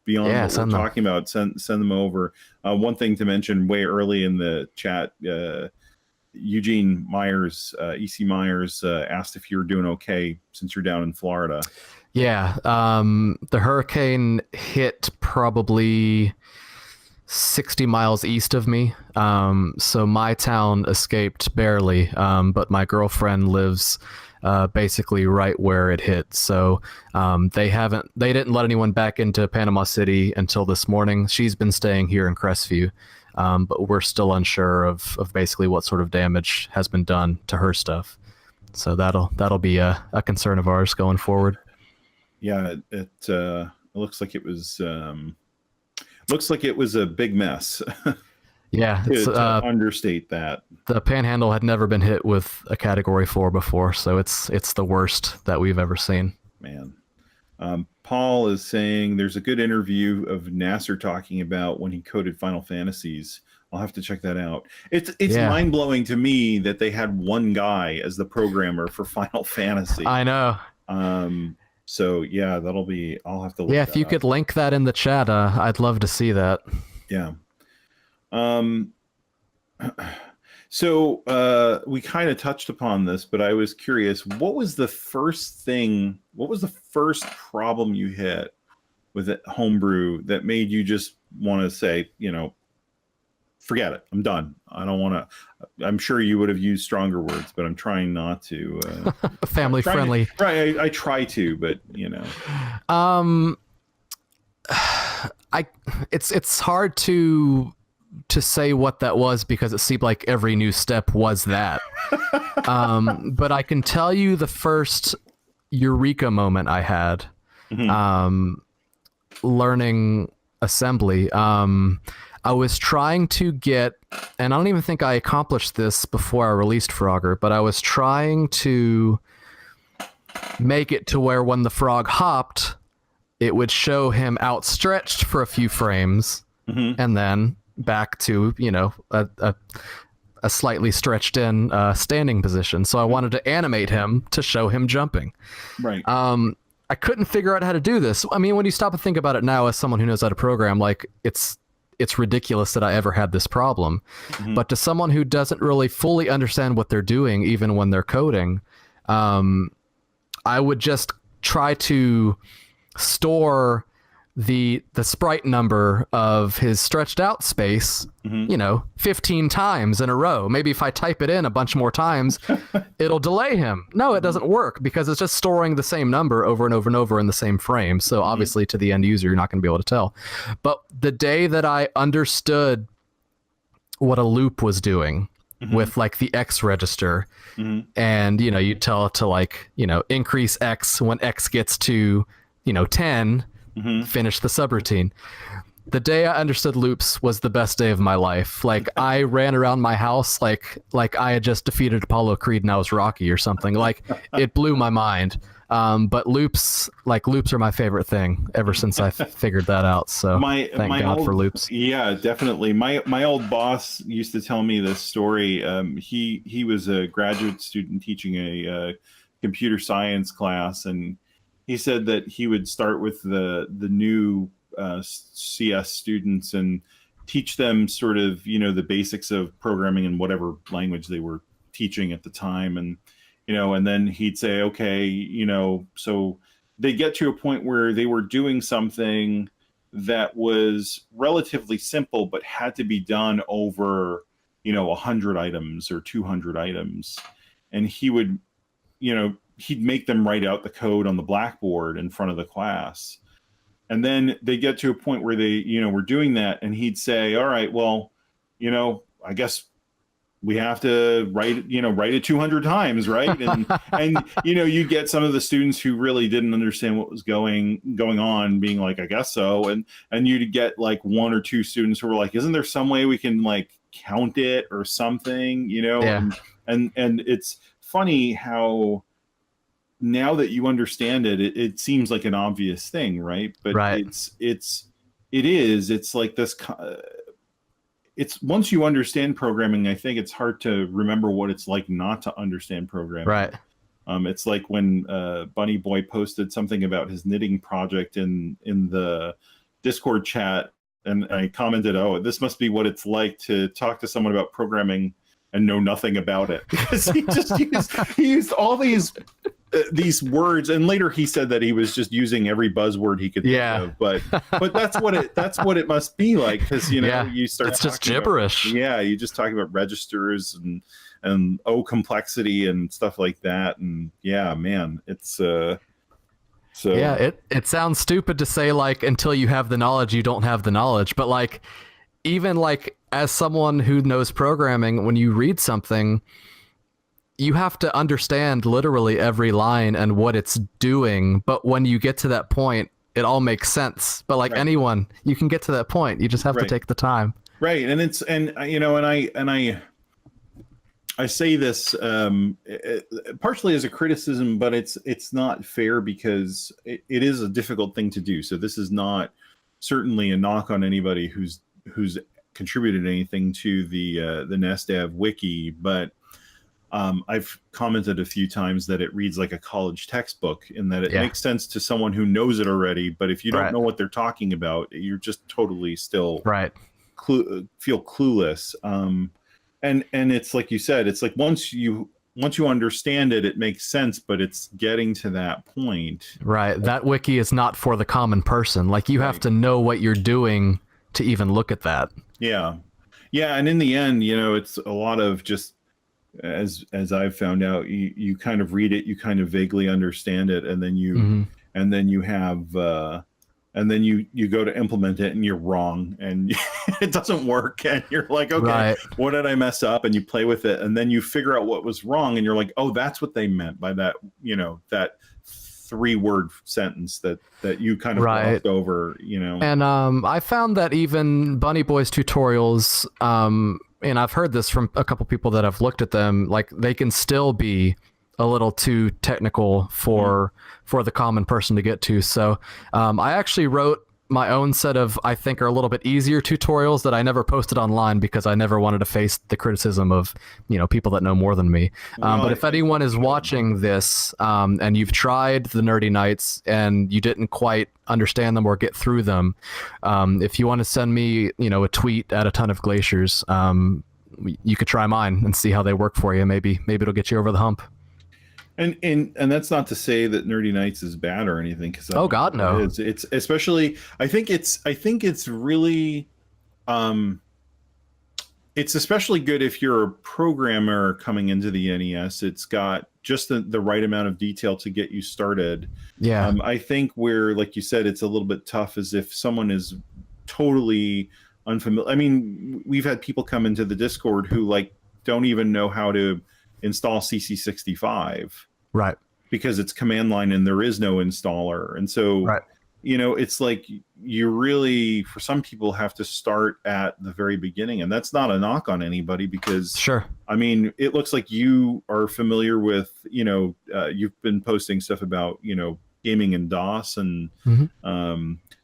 beyond what we're talking about, send them over. One thing to mention way early in the chat, Eugene Myers, EC Myers, asked if you're doing okay since you're down in Florida. Yeah, the hurricane hit probably 60 miles east of me. So my town escaped barely, but my girlfriend lives basically right where it hit. So they didn't let anyone back into Panama City until this morning. She's been staying here in Crestview, but we're still unsure of basically what sort of damage has been done to her stuff. So that'll be a concern of ours going forward. Yeah, it looks like it was a big mess. Yeah, to understate that. The Panhandle had never been hit with a Category 4 before, so it's the worst that we've ever seen. Man. Paul is saying there's a good interview of Nasser talking about when he coded Final Fantasies. I'll have to check that out. It's mind-blowing to me that they had one guy as the programmer for Final Fantasy. I know. So yeah, I'll have to look if you could link that in the chat, I'd love to see that. Yeah. So we kind of touched upon this, but I was curious, what was the first problem you hit with it, Homebrew, that made you just want to say, forget it, I'm done, I don't want to? I'm sure you would have used stronger words, but I'm trying not to. Family friendly. Right, I try to, but it's hard to say what that was because it seemed like every new step was that. But I can tell you the first eureka moment I had learning assembly. I was trying to get, and I don't even think I accomplished this before I released Frogger, but I was trying to make it to where when the frog hopped, it would show him outstretched for a few frames and then back to a slightly stretched in standing position. So I wanted to animate him to show him jumping. Right. I couldn't figure out how to do this. I mean, when you stop and think about it now, as someone who knows how to program, like it's ridiculous that I ever had this problem. But to someone who doesn't really fully understand what they're doing, even when they're coding, I would just try to store the sprite number of his stretched out space, 15 times in a row. Maybe if I type it in a bunch more times, it'll delay him. No, it doesn't work because it's just storing the same number over and over and over in the same frame. So obviously to the end user, you're not going to be able to tell. But the day that I understood what a loop was doing with like the X register, and, you tell it to like, increase X when X gets to, 10, finish the subroutine. The day I understood loops was the best day of my life. Like I ran around my house like I had just defeated Apollo Creed and I was Rocky or something. Like it blew my mind. But loops are my favorite thing ever since I figured that out. So thank God for loops. Yeah, definitely. My old boss used to tell me this story. He was a graduate student teaching a computer science class, and he said that he would start with the new CS students and teach them sort of, the basics of programming in whatever language they were teaching at the time. And, and then he'd say, okay, so they get to a point where they were doing something that was relatively simple, but had to be done over, 100 items or 200 items. And he would, he'd make them write out the code on the blackboard in front of the class. And then they get to a point where they, were doing that. And he'd say, all right, well, I guess we have to write it 200 times. Right. And you get some of the students who really didn't understand what was going on being like, I guess so. And you'd get like one or two students who were like, isn't there some way we can like count it or something, Yeah. And it's funny how, now that you understand it, it seems like an obvious thing, right? But right. it's like this. it's once you understand programming, I think it's hard to remember what it's like not to understand programming. Right. It's like when Bunny Boy posted something about his knitting project in the Discord chat, and I commented, "Oh, this must be what it's like to talk to someone about programming and know nothing about it," because he used all these words, and later he said that he was just using every buzzword he could think of. But that's what it must be like, because you start. It's just gibberish. You just talk about registers and complexity and stuff like that, and man, it's so. Yeah, it sounds stupid to say, like, until you have the knowledge, you don't have the knowledge, but like, even like as someone who knows programming, when you read something, you have to understand literally every line and what it's doing. But when you get to that point, it all makes sense. But like anyone, you can get to that point. You just have to take the time. Right. And I say this partially as a criticism, but it's not fair, because it is a difficult thing to do. So this is not certainly a knock on anybody who's contributed anything to the NESDAV wiki, but I've commented a few times that it reads like a college textbook, in that it makes sense to someone who knows it already, but if you don't know what they're talking about, you're just totally still feel clueless. And it's like you said, it's like once you understand it, it makes sense, but it's getting to that point. Right. That wiki is not for the common person. Like, you have to know what you're doing to even look at that. Yeah. And in the end, it's a lot of just, as I've found out, you kind of read it, you kind of vaguely understand it, and then you have and then you go to implement it and you're wrong, and it doesn't work, and you're like, okay, what did I mess up? And you play with it, and then you figure out what was wrong, and you're like, oh, that's what they meant by that, that 3-word sentence that you kind of glossed over, And I found that even Bunny Boy's tutorials, and I've heard this from a couple people that have looked at them, like, they can still be a little too technical for the common person to get to. So I actually wrote my own set of, I think, are a little bit easier tutorials that I never posted online, because I never wanted to face the criticism of people that know more than me. But if anyone is watching this and you've tried the Nerdy Nights and you didn't quite understand them or get through them, if you want to send me a tweet at a ton of glaciers, you could try mine and see how they work for you. Maybe it'll get you over the hump. And that's not to say that Nerdy Nights is bad or anything, because God, no. It's especially, I think it's really it's especially good if you're a programmer coming into the NES. It's got just the right amount of detail to get you started. I think where, like you said, it's a little bit tough is if someone is totally unfamiliar. I mean, we've had people come into the Discord who don't even know how to install CC65, because it's command line and there is no installer. And so it's like you really, for some people, have to start at the very beginning, and that's not a knock on anybody, because I mean, it looks like you are familiar with you've been posting stuff about gaming in DOS, and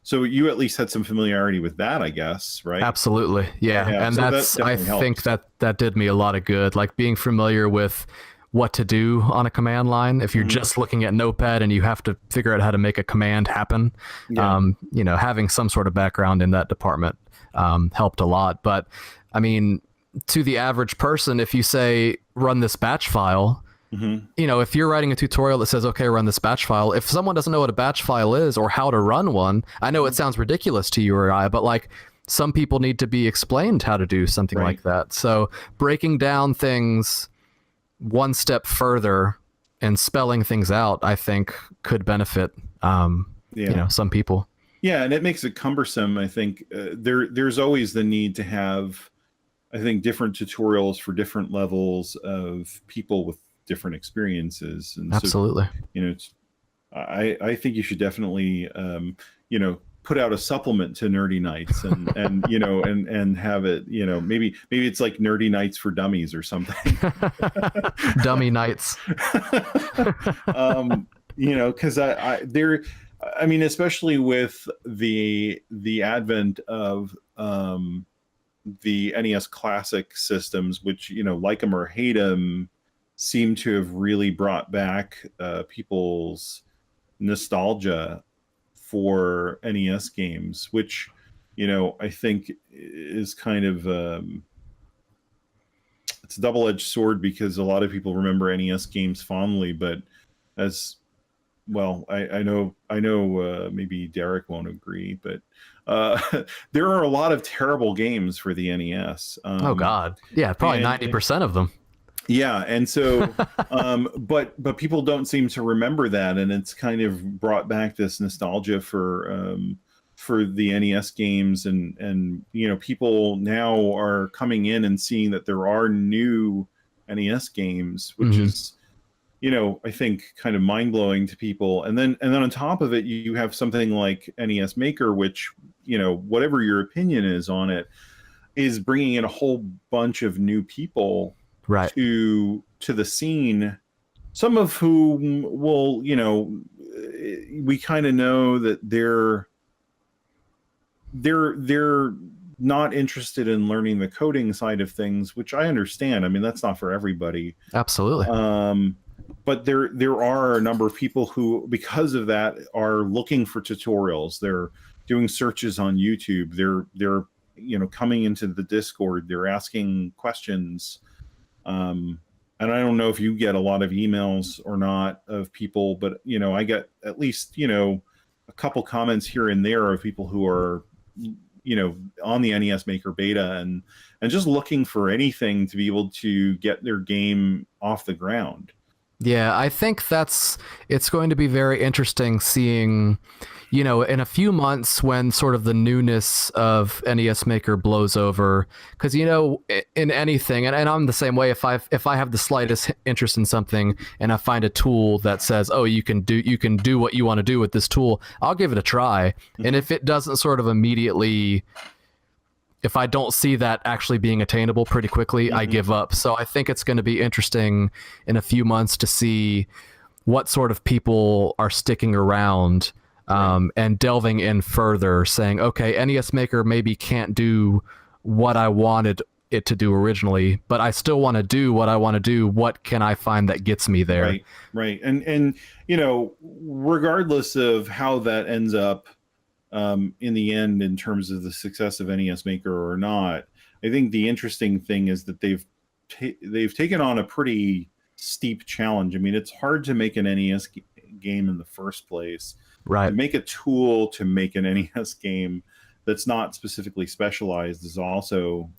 so you at least had some familiarity with that, I guess, right? Absolutely. And so I think that did me a lot of good, like being familiar with what to do on a command line. If you're just looking at Notepad and you have to figure out how to make a command happen, having some sort of background in that department helped a lot. But I mean, to the average person, if you say, run this batch file, if you're writing a tutorial that says, okay, run this batch file, if someone doesn't know what a batch file is or how to run one, I know it sounds ridiculous to you or I, but like, some people need to be explained how to do something like that. So breaking down things one step further and spelling things out, I think, could benefit some people. Yeah, and it makes it cumbersome. I think there's always the need to have, I think, different tutorials for different levels of people with different experiences. And absolutely. So, I think you should definitely put out a supplement to Nerdy Nights and and have it, maybe it's like Nerdy Nights for Dummies or something. Dummy Nights. Because especially with the advent of the NES Classic systems, which, like them or hate them, seem to have really brought back people's nostalgia for NES games, which, I think is kind of it's a double-edged sword, because a lot of people remember NES games fondly, but as well, I know maybe Derek won't agree, but there are a lot of terrible games for the NES. Oh God, yeah, probably 90% of them. Yeah, and so, but people don't seem to remember that, and it's kind of brought back this nostalgia for the NES games, and people now are coming in and seeing that there are new NES games, which is, I think kind of mind blowing to people. And then on top of it, you have something like NES Maker, which, whatever your opinion is on it, is bringing in a whole bunch of new people right to the scene, some of whom will, we kind of know that they're not interested in learning the coding side of things, which I understand. I mean, that's not for everybody. Absolutely. But there are a number of people who, because of that, are looking for tutorials. They're doing searches on YouTube. They're coming into the Discord. They're asking questions. And I don't know if you get a lot of emails or not of people, but I get at least a couple comments here and there of people who are on the NES Maker beta and just looking for anything to be able to get their game off the ground. Yeah, I think it's going to be very interesting seeing, in a few months when sort of the newness of NES Maker blows over, because, in anything, and I'm the same way, if I have the slightest interest in something and I find a tool that says, oh, you can do what you want to do with this tool, I'll give it a try. And if it doesn't sort of immediately, if I don't see that actually being attainable pretty quickly, I give up. So I think it's going to be interesting in a few months to see what sort of people are sticking around and delving in further, saying, okay, NES Maker maybe can't do what I wanted it to do originally, but I still want to do what I want to do. What can I find that gets me there? Right. And regardless of how that ends up, in the end, in terms of the success of NES Maker or not, I think the interesting thing is that they've taken on a pretty steep challenge. I mean, it's hard to make an NES game in the first place. Right. To make a tool to make an NES game that's not specifically specialized is also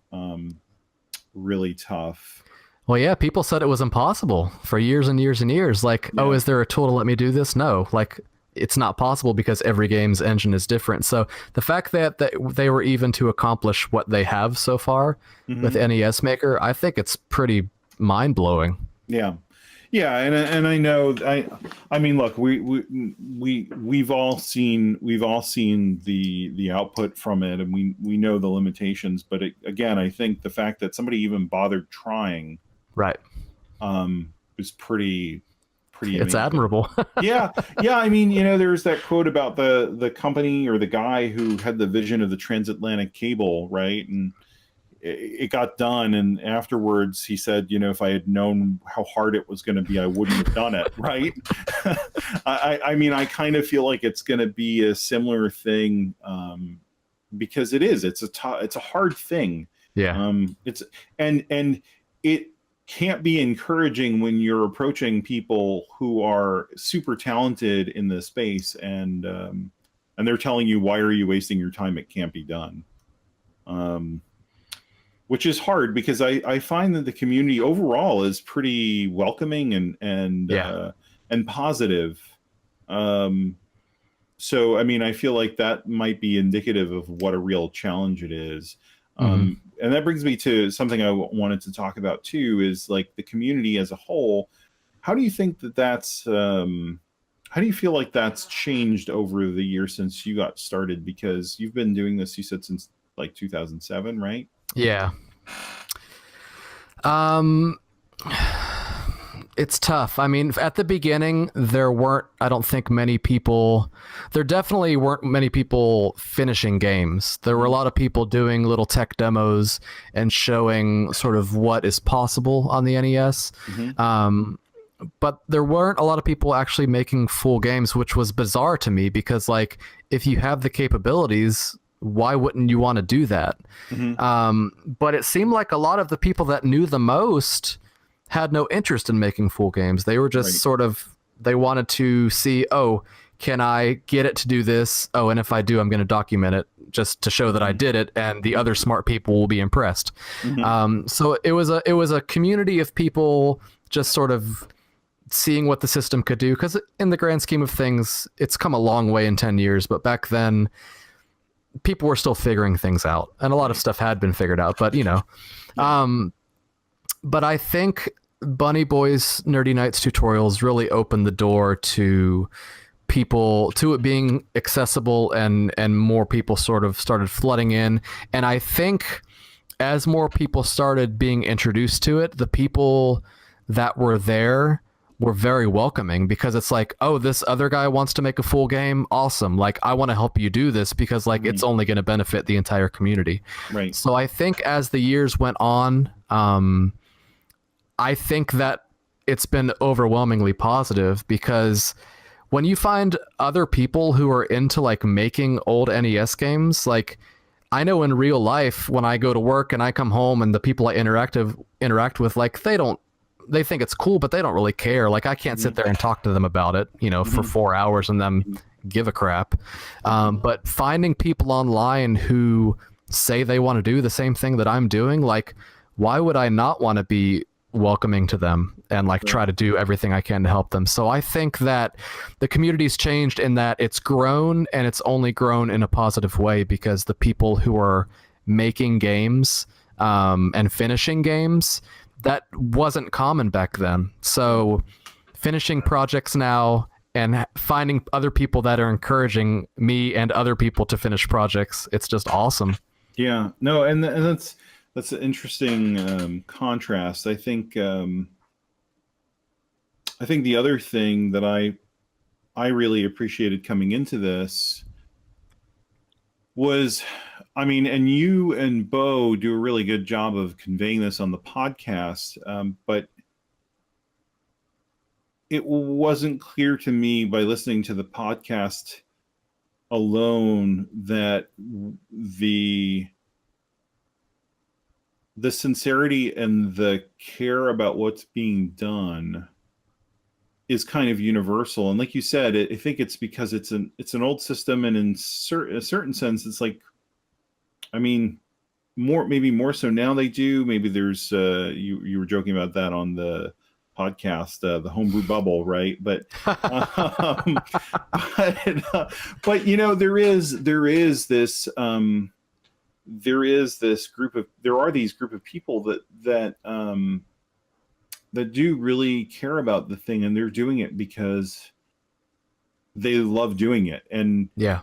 really tough. Well, yeah, people said it was impossible for years and years and years. Like, oh, is there a tool to let me do this? No, like, it's not possible because every game's engine is different. So the fact that they were even to accomplish what they have so far with NES Maker, I think it's pretty mind blowing. Yeah, and I know I mean, look, we've all seen the output from it, and we know the limitations. But again, I think the fact that somebody even bothered trying, right, is pretty it's amazing. Admirable. yeah. I mean, there's that quote about the company or the guy who had the vision of the transatlantic cable, right? And it got done, and afterwards he said, if I had known how hard it was going to be, I wouldn't have done it, right? I mean, I kind of feel like it's going to be a similar thing, because it's a hard thing. Yeah. It's and it can't be encouraging when you're approaching people who are super talented in this space, and they're telling you, why are you wasting your time? It can't be done. Which is hard, because I find that the community overall is pretty welcoming and positive. So, I mean, I feel like that might be indicative of what a real challenge it is. And that brings me to something I wanted to talk about too, is like the community as a whole. How do you think that's, how do you feel like that's changed over the years since you got started? Because you've been doing this, you said, since like 2007, right? Yeah. It's tough. I mean, at the beginning, I don't think there definitely weren't many people finishing games. There were a lot of people doing little tech demos and showing sort of what is possible on the NES. Mm-hmm. But there weren't a lot of people actually making full games, which was bizarre to me because, like, if you have the capabilities, why wouldn't you want to do that? But it seemed like a lot of the people that knew the most had no interest in making full games. They were just sort of, they wanted to see, oh, can I get it to do this? Oh, and if I do, I'm going to document it just to show that I did it, and the other smart people will be impressed. So it was a community of people just sort of seeing what the system could do, because in the grand scheme of things, it's come a long way in 10 years, but back then people were still figuring things out, and a lot of stuff had been figured out, but but I think Bunny Boy's Nerdy Nights tutorials really opened the door to it being accessible, and more people sort of started flooding in. And I think as more people started being introduced to it, the people that were there were very welcoming, because it's like, oh, this other guy wants to make a full game. Awesome. Like, I want to help you do this, because like it's only going to benefit the entire community. Right. So I think as the years went on, I think that it's been overwhelmingly positive, because when you find other people who are into like making old NES games, like I know in real life when I go to work and I come home and the people I interact with, like they think it's cool, but they don't really care. Like I can't sit there and talk to them about it, for 4 hours and them give a crap. But finding people online who say they want to do the same thing that I'm doing, like why would I not want to be welcoming to them and like try to do everything I can to help them? So I think that the community's changed in that it's grown, and it's only grown in a positive way, because the people who are making games and finishing games, that wasn't common back then. So finishing projects now and finding other people that are encouraging me and other people to finish projects, it's just awesome. Yeah, no, and that's an interesting contrast. I think the other thing that I really appreciated coming into this was, I mean, and you and Bo do a really good job of conveying this on the podcast, but it wasn't clear to me by listening to the podcast alone that the sincerity and the care about what's being done is kind of universal. And like you said, I think it's because it's an old system, and in a certain sense, it's like, I mean, maybe more so now they do. Maybe there's you were joking about that on the podcast, the homebrew bubble, right? But but there is this group of people that do really care about the thing, and they're doing it because they love doing it. And yeah,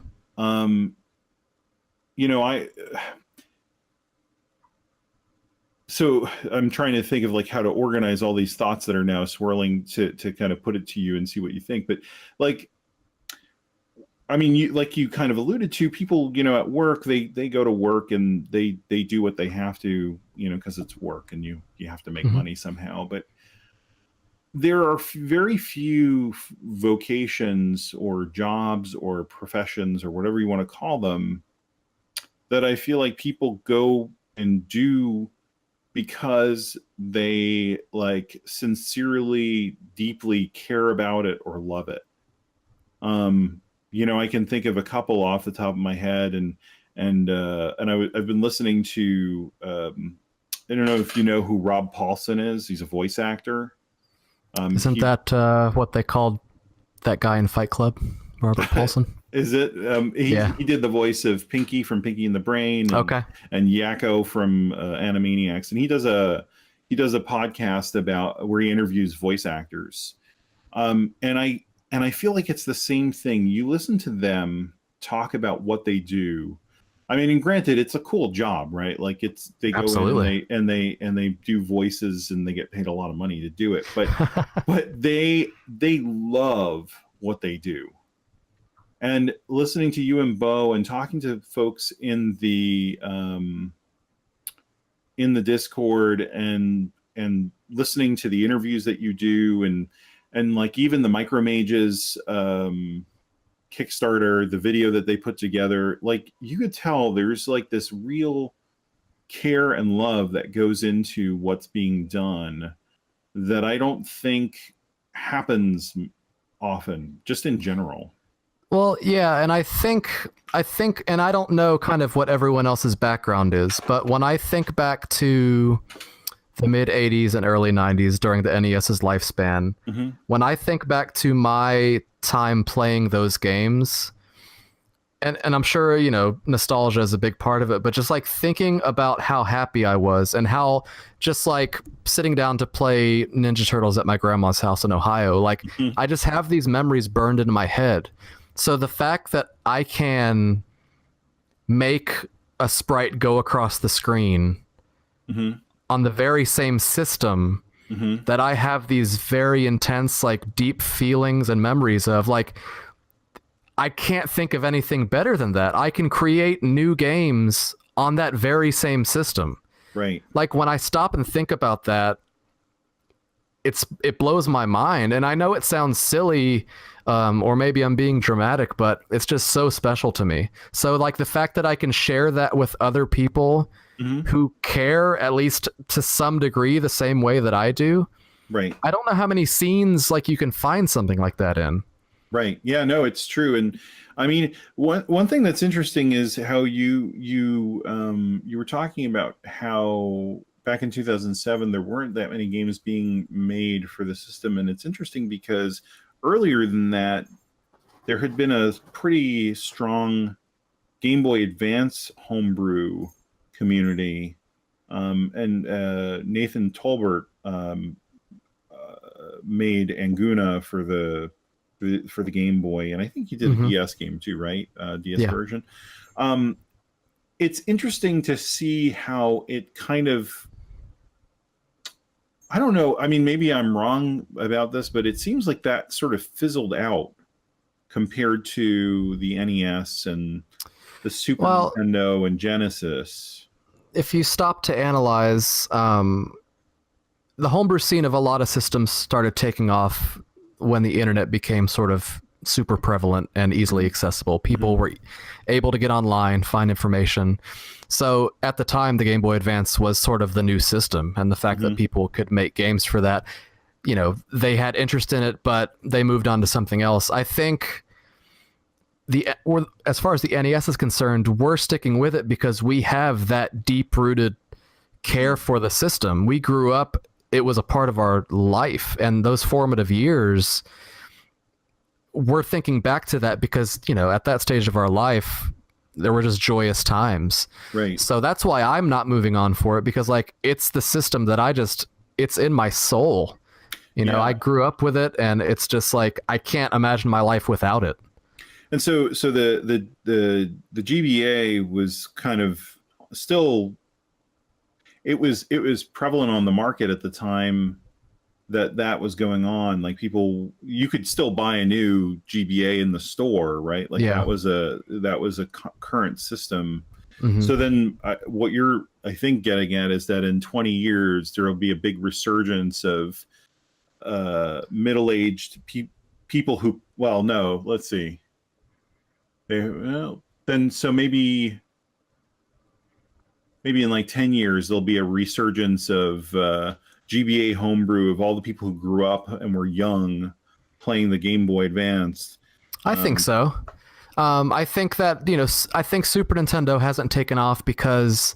so I'm trying to think of like how to organize all these thoughts that are now swirling to kind of put it to you and see what you think. But like, I mean, you kind of alluded to, people, at work, they go to work and they do what they have to, because it's work, and you have to make money somehow. But there are very few vocations or jobs or professions or whatever you want to call them that I feel like people go and do because they like sincerely, deeply care about it or love it. I can think of a couple off the top of my head, and I've been listening to I don't know if you know who Rob Paulson is. He's a voice actor. Isn't that what they called that guy in Fight Club, Robert Paulson? Is it? He did the voice of Pinky from Pinky and the Brain. And Yakko from Animaniacs, and he does a podcast about where he interviews voice actors. And I feel like it's the same thing. You listen to them talk about what they do, I mean, and granted, it's a cool job, right? Like it's they go in Absolutely. and they do voices and they get paid a lot of money to do it, but they love what they do. And listening to you and Bo and talking to folks in the Discord and listening to the interviews that you do and like even the Micromages Kickstarter, the video that they put together, like you could tell there's like this real care and love that goes into what's being done that I don't think happens often, just in general. Well, yeah, and I think, and I don't know kind of what everyone else's background is, but when I think back to the mid 80s and early 90s during the NES's lifespan, Mm-hmm. when I think back to my time playing those games, and I'm sure, you know, nostalgia is a big part of it, but just like thinking about how happy I was and how just like sitting down to play Ninja Turtles at my grandma's house in Ohio, like Mm-hmm. I just have these memories burned into my head. So the fact that I can make a sprite go across the screen Mm-hmm. on the very same system Mm-hmm. that I have these very intense, like deep feelings and memories of, like, I can't think of anything better than that. I can create new games on that very same system. Right. Like when I stop and think about that, it blows my mind. And I know it sounds silly, or maybe I'm being dramatic, but it's just so special to me. So like the fact that I can share that with other people Mm-hmm. who care at least to some degree the same way that I do. Right. I don't know how many scenes like you can find something like that in. Right. Yeah, no, it's true. And I mean, one thing that's interesting is how you were talking about how back in 2007 there weren't that many games being made for the system, and it's interesting because earlier than that there had been a pretty strong Game Boy Advance homebrew community, and Nathan Tolbert made Anguna for the Game Boy, and I think he did a DS game too, right? DS Yeah. version. It's interesting to see how it kind of, I don't know. I mean, maybe I'm wrong about this, but it seems like that sort of fizzled out compared to the NES and the Super Well, Nintendo and Genesis. if you stop to analyze, the homebrew scene of a lot of systems started taking off when the internet became sort of super prevalent and easily accessible. People were able to get online, find information. So at the time, the Game Boy Advance was sort of the new system, and the fact that people could make games for that, you know, they had interest in it, but they moved on to something else. I think as far as the NES is concerned, we're sticking with it because we have that deep-rooted care for the system. We grew up, it was a part of our life, and those formative years, we're thinking back to that because, you know, at that stage of our life, there were just joyous times. Right. So that's why I'm not moving on for it, because like it's the system that it's in my soul. You know, Yeah. I grew up with it, and it's just like I can't imagine my life without it. And so the GBA was kind of still, it was prevalent on the market at the time that was going on. Like you could still buy a new GBA in the store, right? Like Yeah. that was a current system. Mhm. So then what you're, I think, getting at is that in 20 years there will be a big resurgence of middle-aged people who, well, no, let's see. Then so maybe in like 10 years there'll be a resurgence of GBA homebrew of all the people who grew up and were young playing the Game Boy Advance. I think so. I think that, you know, I think Super Nintendo hasn't taken off because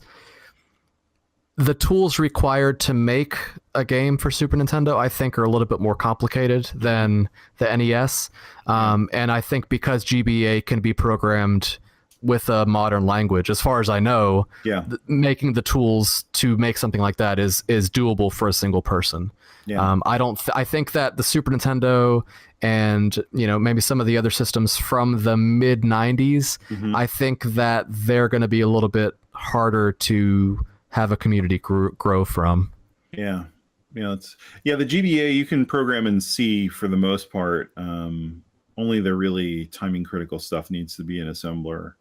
the tools required to make a game for Super Nintendo, I think, are a little bit more complicated than the NES. And I think because GBA can be programmed with a modern language, as far as I know, Yeah. making the tools to make something like that is doable for a single person. Yeah. I think that the Super Nintendo and maybe some of the other systems from the mid 90s, I think that they're going to be a little bit harder to have a community grow from. Yeah. The GBA you can program in C for the most part. Only the really timing critical stuff needs to be in assembler.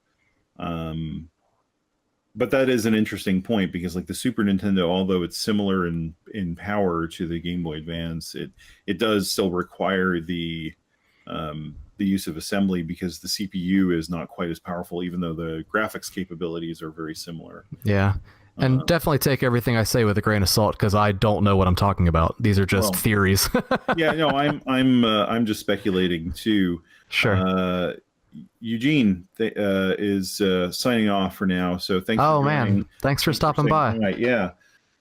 But that is an interesting point, because like the Super Nintendo, although it's similar in power to the Game Boy Advance, it does still require the use of assembly, because the CPU is not quite as powerful, even though the graphics capabilities are very similar. Yeah. And definitely take everything I say with a grain of salt, because I don't know what I'm talking about. These are just theories. Yeah, no, I'm just speculating too. Sure. Eugene is signing off for now. So thanks. Oh man, thanks for stopping by. Right, yeah.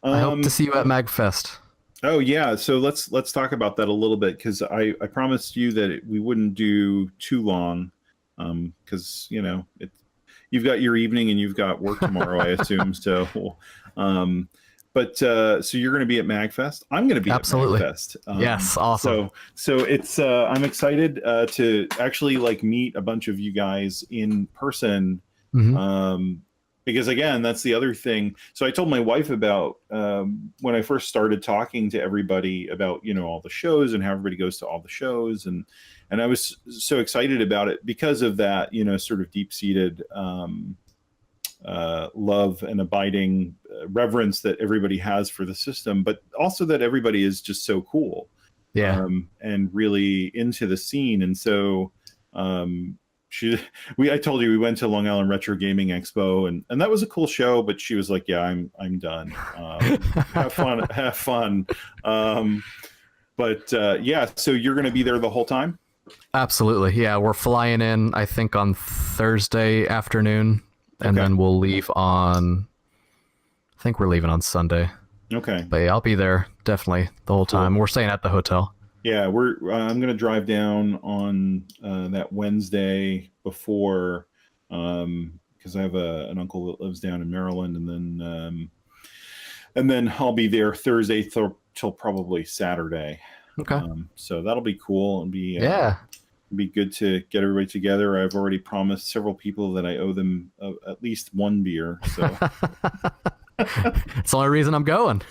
I hope to see you at MagFest. Oh yeah, so let's talk about that a little bit, because I promised you that we wouldn't do too long, because you've got your evening and you've got work tomorrow, I assume. So, so you're going to be at MagFest. I'm going to be at MagFest. Yes, awesome. So it's I'm excited to actually meet a bunch of you guys in person. Because again, that's the other thing. So I told my wife about when I first started talking to everybody about all the shows and how everybody goes to all the shows, and I was so excited about it because of that sort of deep-seated love and abiding reverence that everybody has for the system, but also that everybody is just so cool, and really into the scene. And so I told you we went to Long Island Retro Gaming Expo, and that was a cool show, but she was like, yeah, I'm done. Have fun. So you're going to be there the whole time? Absolutely. Yeah, we're flying in, I think, on Thursday afternoon, and then we'll leave on, I think we're leaving on Sunday. Okay. But yeah, I'll be there definitely the whole time. Cool. We're staying at the hotel. Yeah, I'm going to drive down on that Wednesday before, because I have an uncle that lives down in Maryland, and then I'll be there Thursday till probably Saturday. Okay. So that'll be cool, and be good to get everybody together. I've already promised several people that I owe them at least one beer. So. It's the only reason I'm going.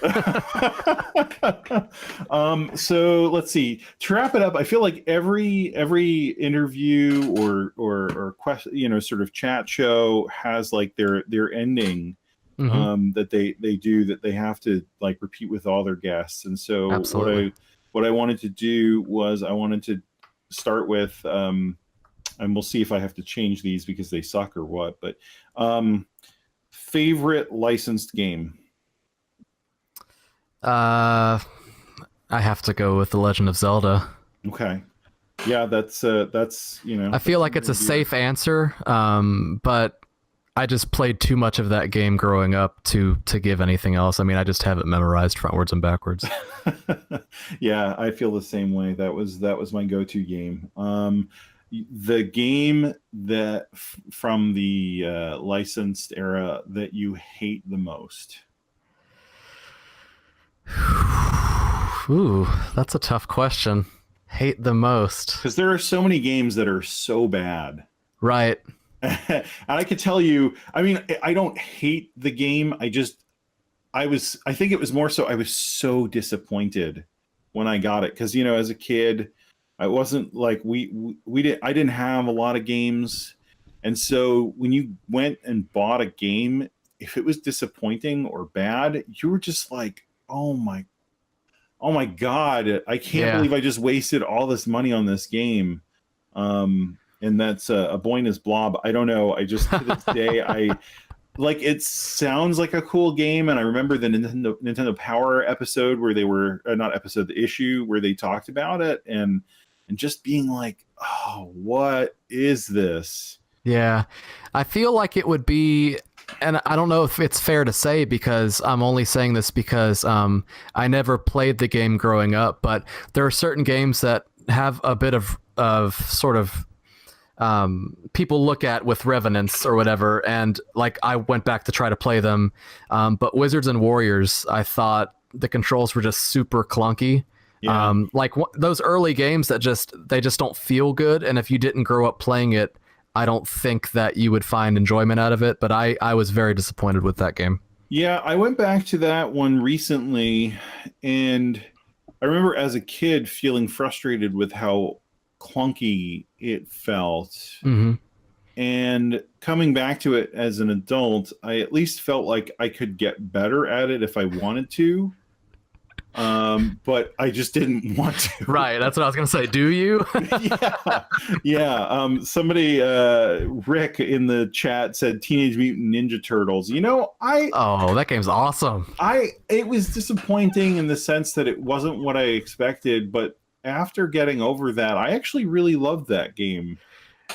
So let's see. To wrap it up, I feel like every interview or question, sort of chat show has their ending that they do, that they have to repeat with all their guests. And so what I wanted to do was I wanted to start with, and we'll see if I have to change these because they suck or what, but favorite licensed game? I have to go with The Legend of Zelda. Okay. Yeah, that's I feel like it's a safe answer, but I just played too much of that game growing up to give anything else. I mean, I just have it memorized frontwards and backwards. Yeah, I feel the same way. That was my go-to game. The game that from the licensed era that you hate the most? Ooh, that's a tough question. Hate the most, because there are so many games that are so bad, right? And I could tell you, I mean, I don't hate the game. I think it was more so I was so disappointed when I got it, because as a kid, I wasn't like I didn't have a lot of games, and so when you went and bought a game, if it was disappointing or bad, you were just like, oh my god, I can't believe I just wasted all this money on this game. And that's a Boyna's Blob. I don't know. I just, to this day, it sounds like a cool game. And I remember the Nintendo Power episode where they were, not episode, the issue where they talked about it, and just being like, oh, what is this? Yeah. I feel like it would be, and I don't know if it's fair to say, because I'm only saying this because I never played the game growing up, but there are certain games that have a bit of sort of people look at with reverence or whatever, and I went back to try to play them, but Wizards and Warriors, I thought the controls were just super clunky, Yeah. Like those early games that they just don't feel good, and if you didn't grow up playing it, I don't think that you would find enjoyment out of it. But I was very disappointed with that game. Yeah, I went back to that one recently, and I remember as a kid feeling frustrated with how clunky it felt. Mm-hmm. And coming back to it as an adult, I at least felt like I could get better at it if I wanted to. But I just didn't want to. Right, that's what I was gonna say. Do you? Yeah, yeah. Somebody, Rick in the chat said Teenage Mutant Ninja Turtles. You know, Oh, that game's awesome. it was disappointing in the sense that it wasn't what I expected, but after getting over that, I actually really loved that game.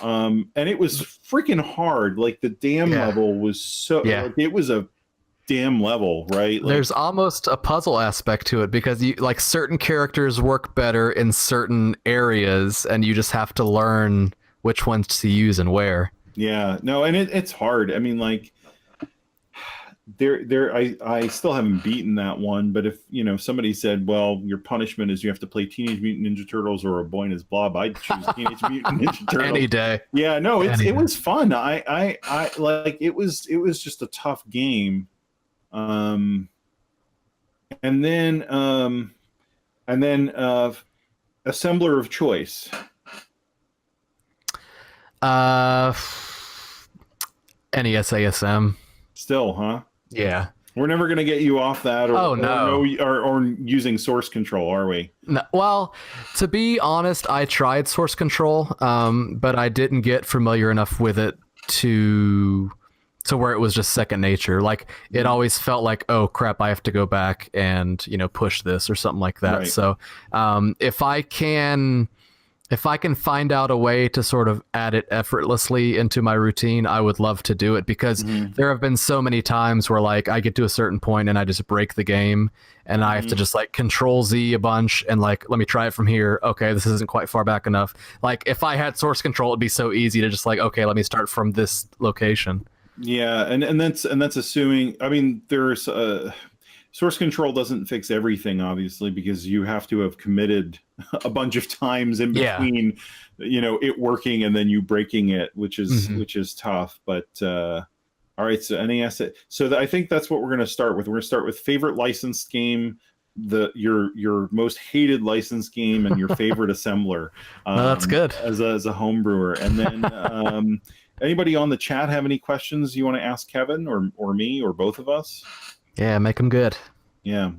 And it was freaking hard. Like the dam level was so, like, it was a damn level, right? Like, there's almost a puzzle aspect to it because you like certain characters work better in certain areas, and you just have to learn which ones to use and where. yeah, no, and it's hard. I mean, like, I still haven't beaten that one, but if somebody said, well, your punishment is you have to play Teenage Mutant Ninja Turtles or A Boy and His Blob, I'd choose Teenage Mutant Ninja Turtles Any day. Yeah, no, it was fun. I like it was just a tough game. And then assembler of choice. NES ASM. Still, huh? Yeah. We're never going to get you off that or using source control, are we? No, well, to be honest, I tried source control, but I didn't get familiar enough with it to where it was just second nature. Like it always felt like, oh crap, I have to go back and push this or something like that. Right. So if I can find out a way to sort of add it effortlessly into my routine, I would love to do it, because there have been so many times where like I get to a certain point and I just break the game and I have to just like Control Z a bunch and like, let me try it from here. Okay, this isn't quite far back enough. Like if I had source control, it'd be so easy to just like, okay, let me start from this location. Yeah, and that's assuming. I mean, there's source control doesn't fix everything, obviously, because you have to have committed a bunch of times in between, it working and then you breaking it, which is tough. But all right, so NES. So I think that's what we're going to start with. We're going to start with favorite licensed game, your most hated licensed game, and your favorite assembler. No, that's good. As a home brewer, and then. Anybody on the chat have any questions you want to ask Kevin or me or both of us? Yeah, make them good. Yeah.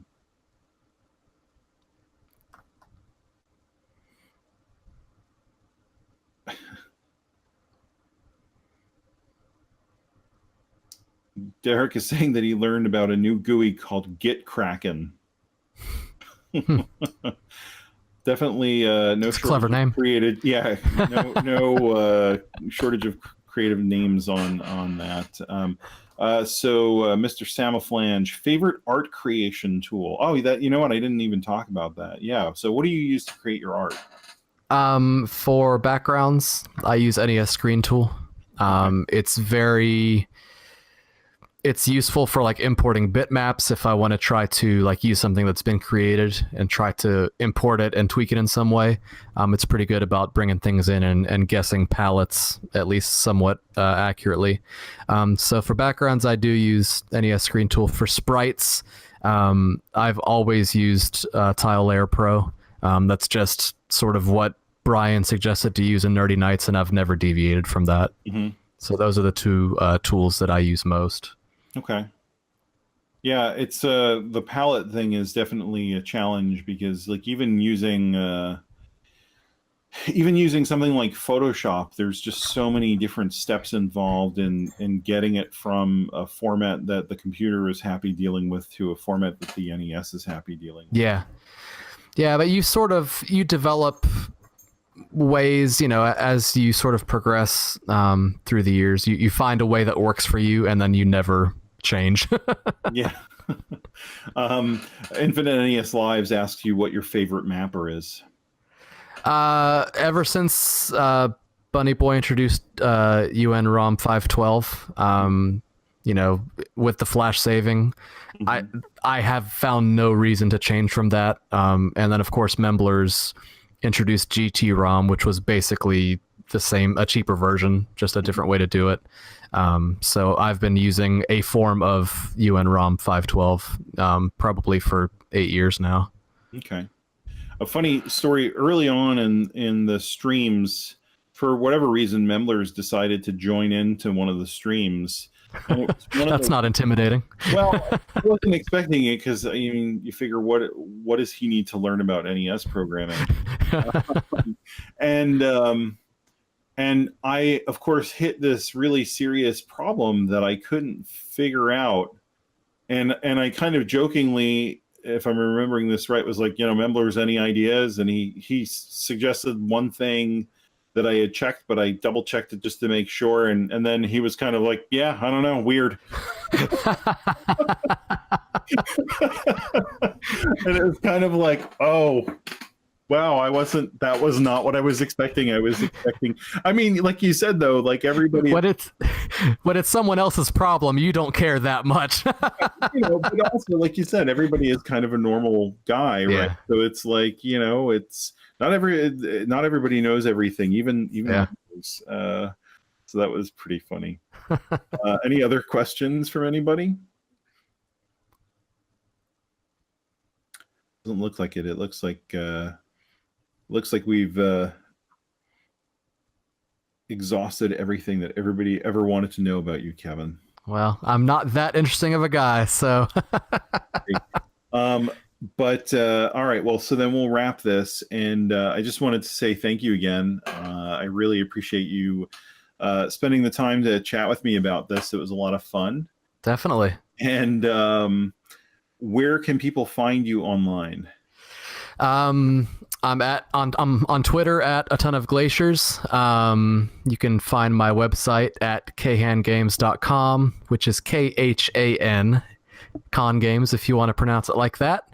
Derek is saying that he learned about a new GUI called Git Kraken. Definitely no clever name. Created. Yeah, no shortage of creative names on that. So Mr. Samaflange, favorite art creation tool. Oh, that, you know what? I didn't even talk about that. Yeah. So what do you use to create your art? For backgrounds, I use NES Screen Tool. It's useful for like importing bitmaps if I want to try to like use something that's been created and try to import it and tweak it in some way. It's pretty good about bringing things in and guessing palettes at least somewhat accurately. So for backgrounds, I do use NES Screen Tool. For sprites, I've always used Tile Layer Pro. That's just sort of what Brian suggested to use in Nerdy Nights, and I've never deviated from that. So those are the two tools that I use most. Okay. Yeah, it's the palette thing is definitely a challenge, because like even using something like Photoshop, there's just so many different steps involved in getting it from a format that the computer is happy dealing with to a format that the NES is happy dealing with. Yeah, but you develop ways, as you sort of progress through the years, you find a way that works for you, and then you never change. Yeah. Infinite NES Lives asks you what your favorite mapper is. Ever since Bunny Boy introduced UN ROM 512, with the flash saving. I Mhm. I have found no reason to change from that. And then of course Memblers introduced GT-ROM, which was basically the same, a cheaper version, just a different way to do it. So I've been using a form of UNROM 512 probably for 8 years now. Okay. A funny story early on in the streams, for whatever reason, Memblers decided to join into one of the streams. And it was one of That's the, not intimidating. well, I wasn't expecting it because I mean, you figure what does he need to learn about NES programming? And and I of course hit this really serious problem that I couldn't figure out. And I kind of jokingly, if I'm remembering this right, was like, Memblers, any ideas? And he suggested one thing that I had checked, but I double checked it just to make sure. And then he was kind of like, yeah, I don't know, weird. And it was kind of like, oh, wow, that was not what I was expecting. I was expecting, I mean, like you said, though, like everybody, when it's someone else's problem, you don't care that much. but also, like you said, everybody is kind of a normal guy, right? Yeah. So it's like, it's not everybody knows everything, even Yeah. members. So that was pretty funny. Any other questions from anybody? Doesn't look like it. It looks like we've exhausted everything that everybody ever wanted to know about you, Kevin. Well, I'm not that interesting of a guy, so. But all right, well, so then we'll wrap this, and I just wanted to say thank you again. I really appreciate you spending the time to chat with me about this. It was a lot of fun. Definitely. And where can people find you online? I'm on Twitter at a ton of glaciers. You can find my website at khangames.com, which is KHAN, Con Games, if you want to pronounce it like that.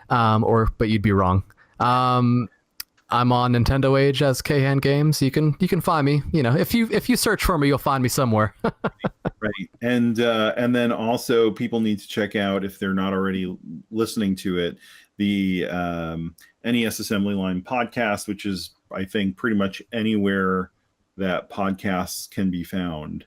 But you'd be wrong. I'm on Nintendo Age as Khan Games. You can find me. If you search for me, you'll find me somewhere. Right. And then also people need to check out, if they're not already listening to it, the NES Assembly Line podcast, which is, I think, pretty much anywhere that podcasts can be found.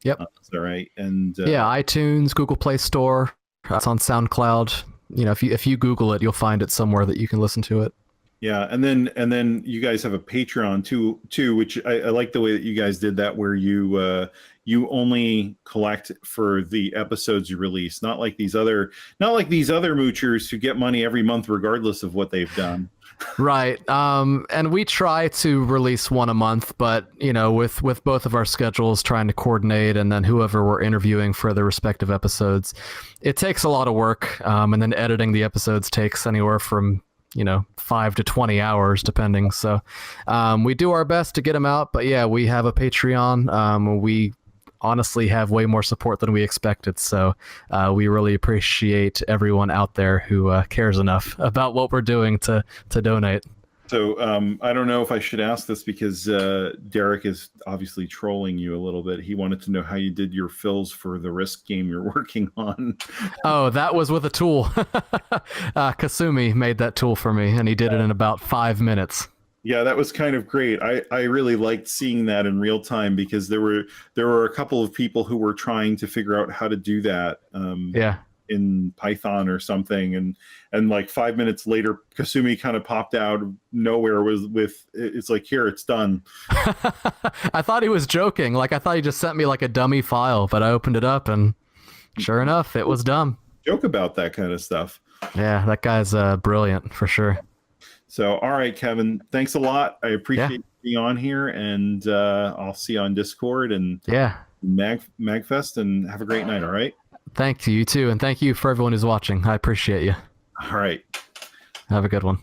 Yep. Is that right? And yeah, iTunes, Google Play Store. It's on SoundCloud. If you Google it, you'll find it somewhere that you can listen to it. Yeah, and then you guys have a Patreon too, which I like the way that you guys did that, where you only collect for the episodes you release, not like these other moochers who get money every month regardless of what they've done. Right. And we try to release one a month, but with both of our schedules trying to coordinate, and then whoever we're interviewing for the respective episodes, it takes a lot of work. And then editing the episodes takes anywhere from 5 to 20 hours depending. So we do our best to get them out, but yeah, we have a Patreon. We honestly have way more support than we expected, so we really appreciate everyone out there who cares enough about what we're doing to donate. So I don't know if I should ask this, because Derek is obviously trolling you a little bit. He wanted to know how you did your fills for the Risk game you're working on. Oh, that was with a tool. Kasumi made that tool for me, and he did it in about 5 minutes. Yeah, that was kind of great. I really liked seeing that in real time, because there were a couple of people who were trying to figure out how to do that. Yeah. In Python or something, and like 5 minutes later, Kasumi kind of popped out of nowhere with it's like, here, it's done. I thought he was joking. Like, I thought he just sent me like a dummy file, but I opened it up and sure enough, it was done. Joke about that kind of stuff. Yeah, that guy's brilliant for sure. So, all right, Kevin, thanks a lot. I appreciate you being on here, and I'll see you on Discord and Magfest, and have a great night. All right. Thank you too, and thank you for everyone who's watching. I appreciate you. All right. Have a good one.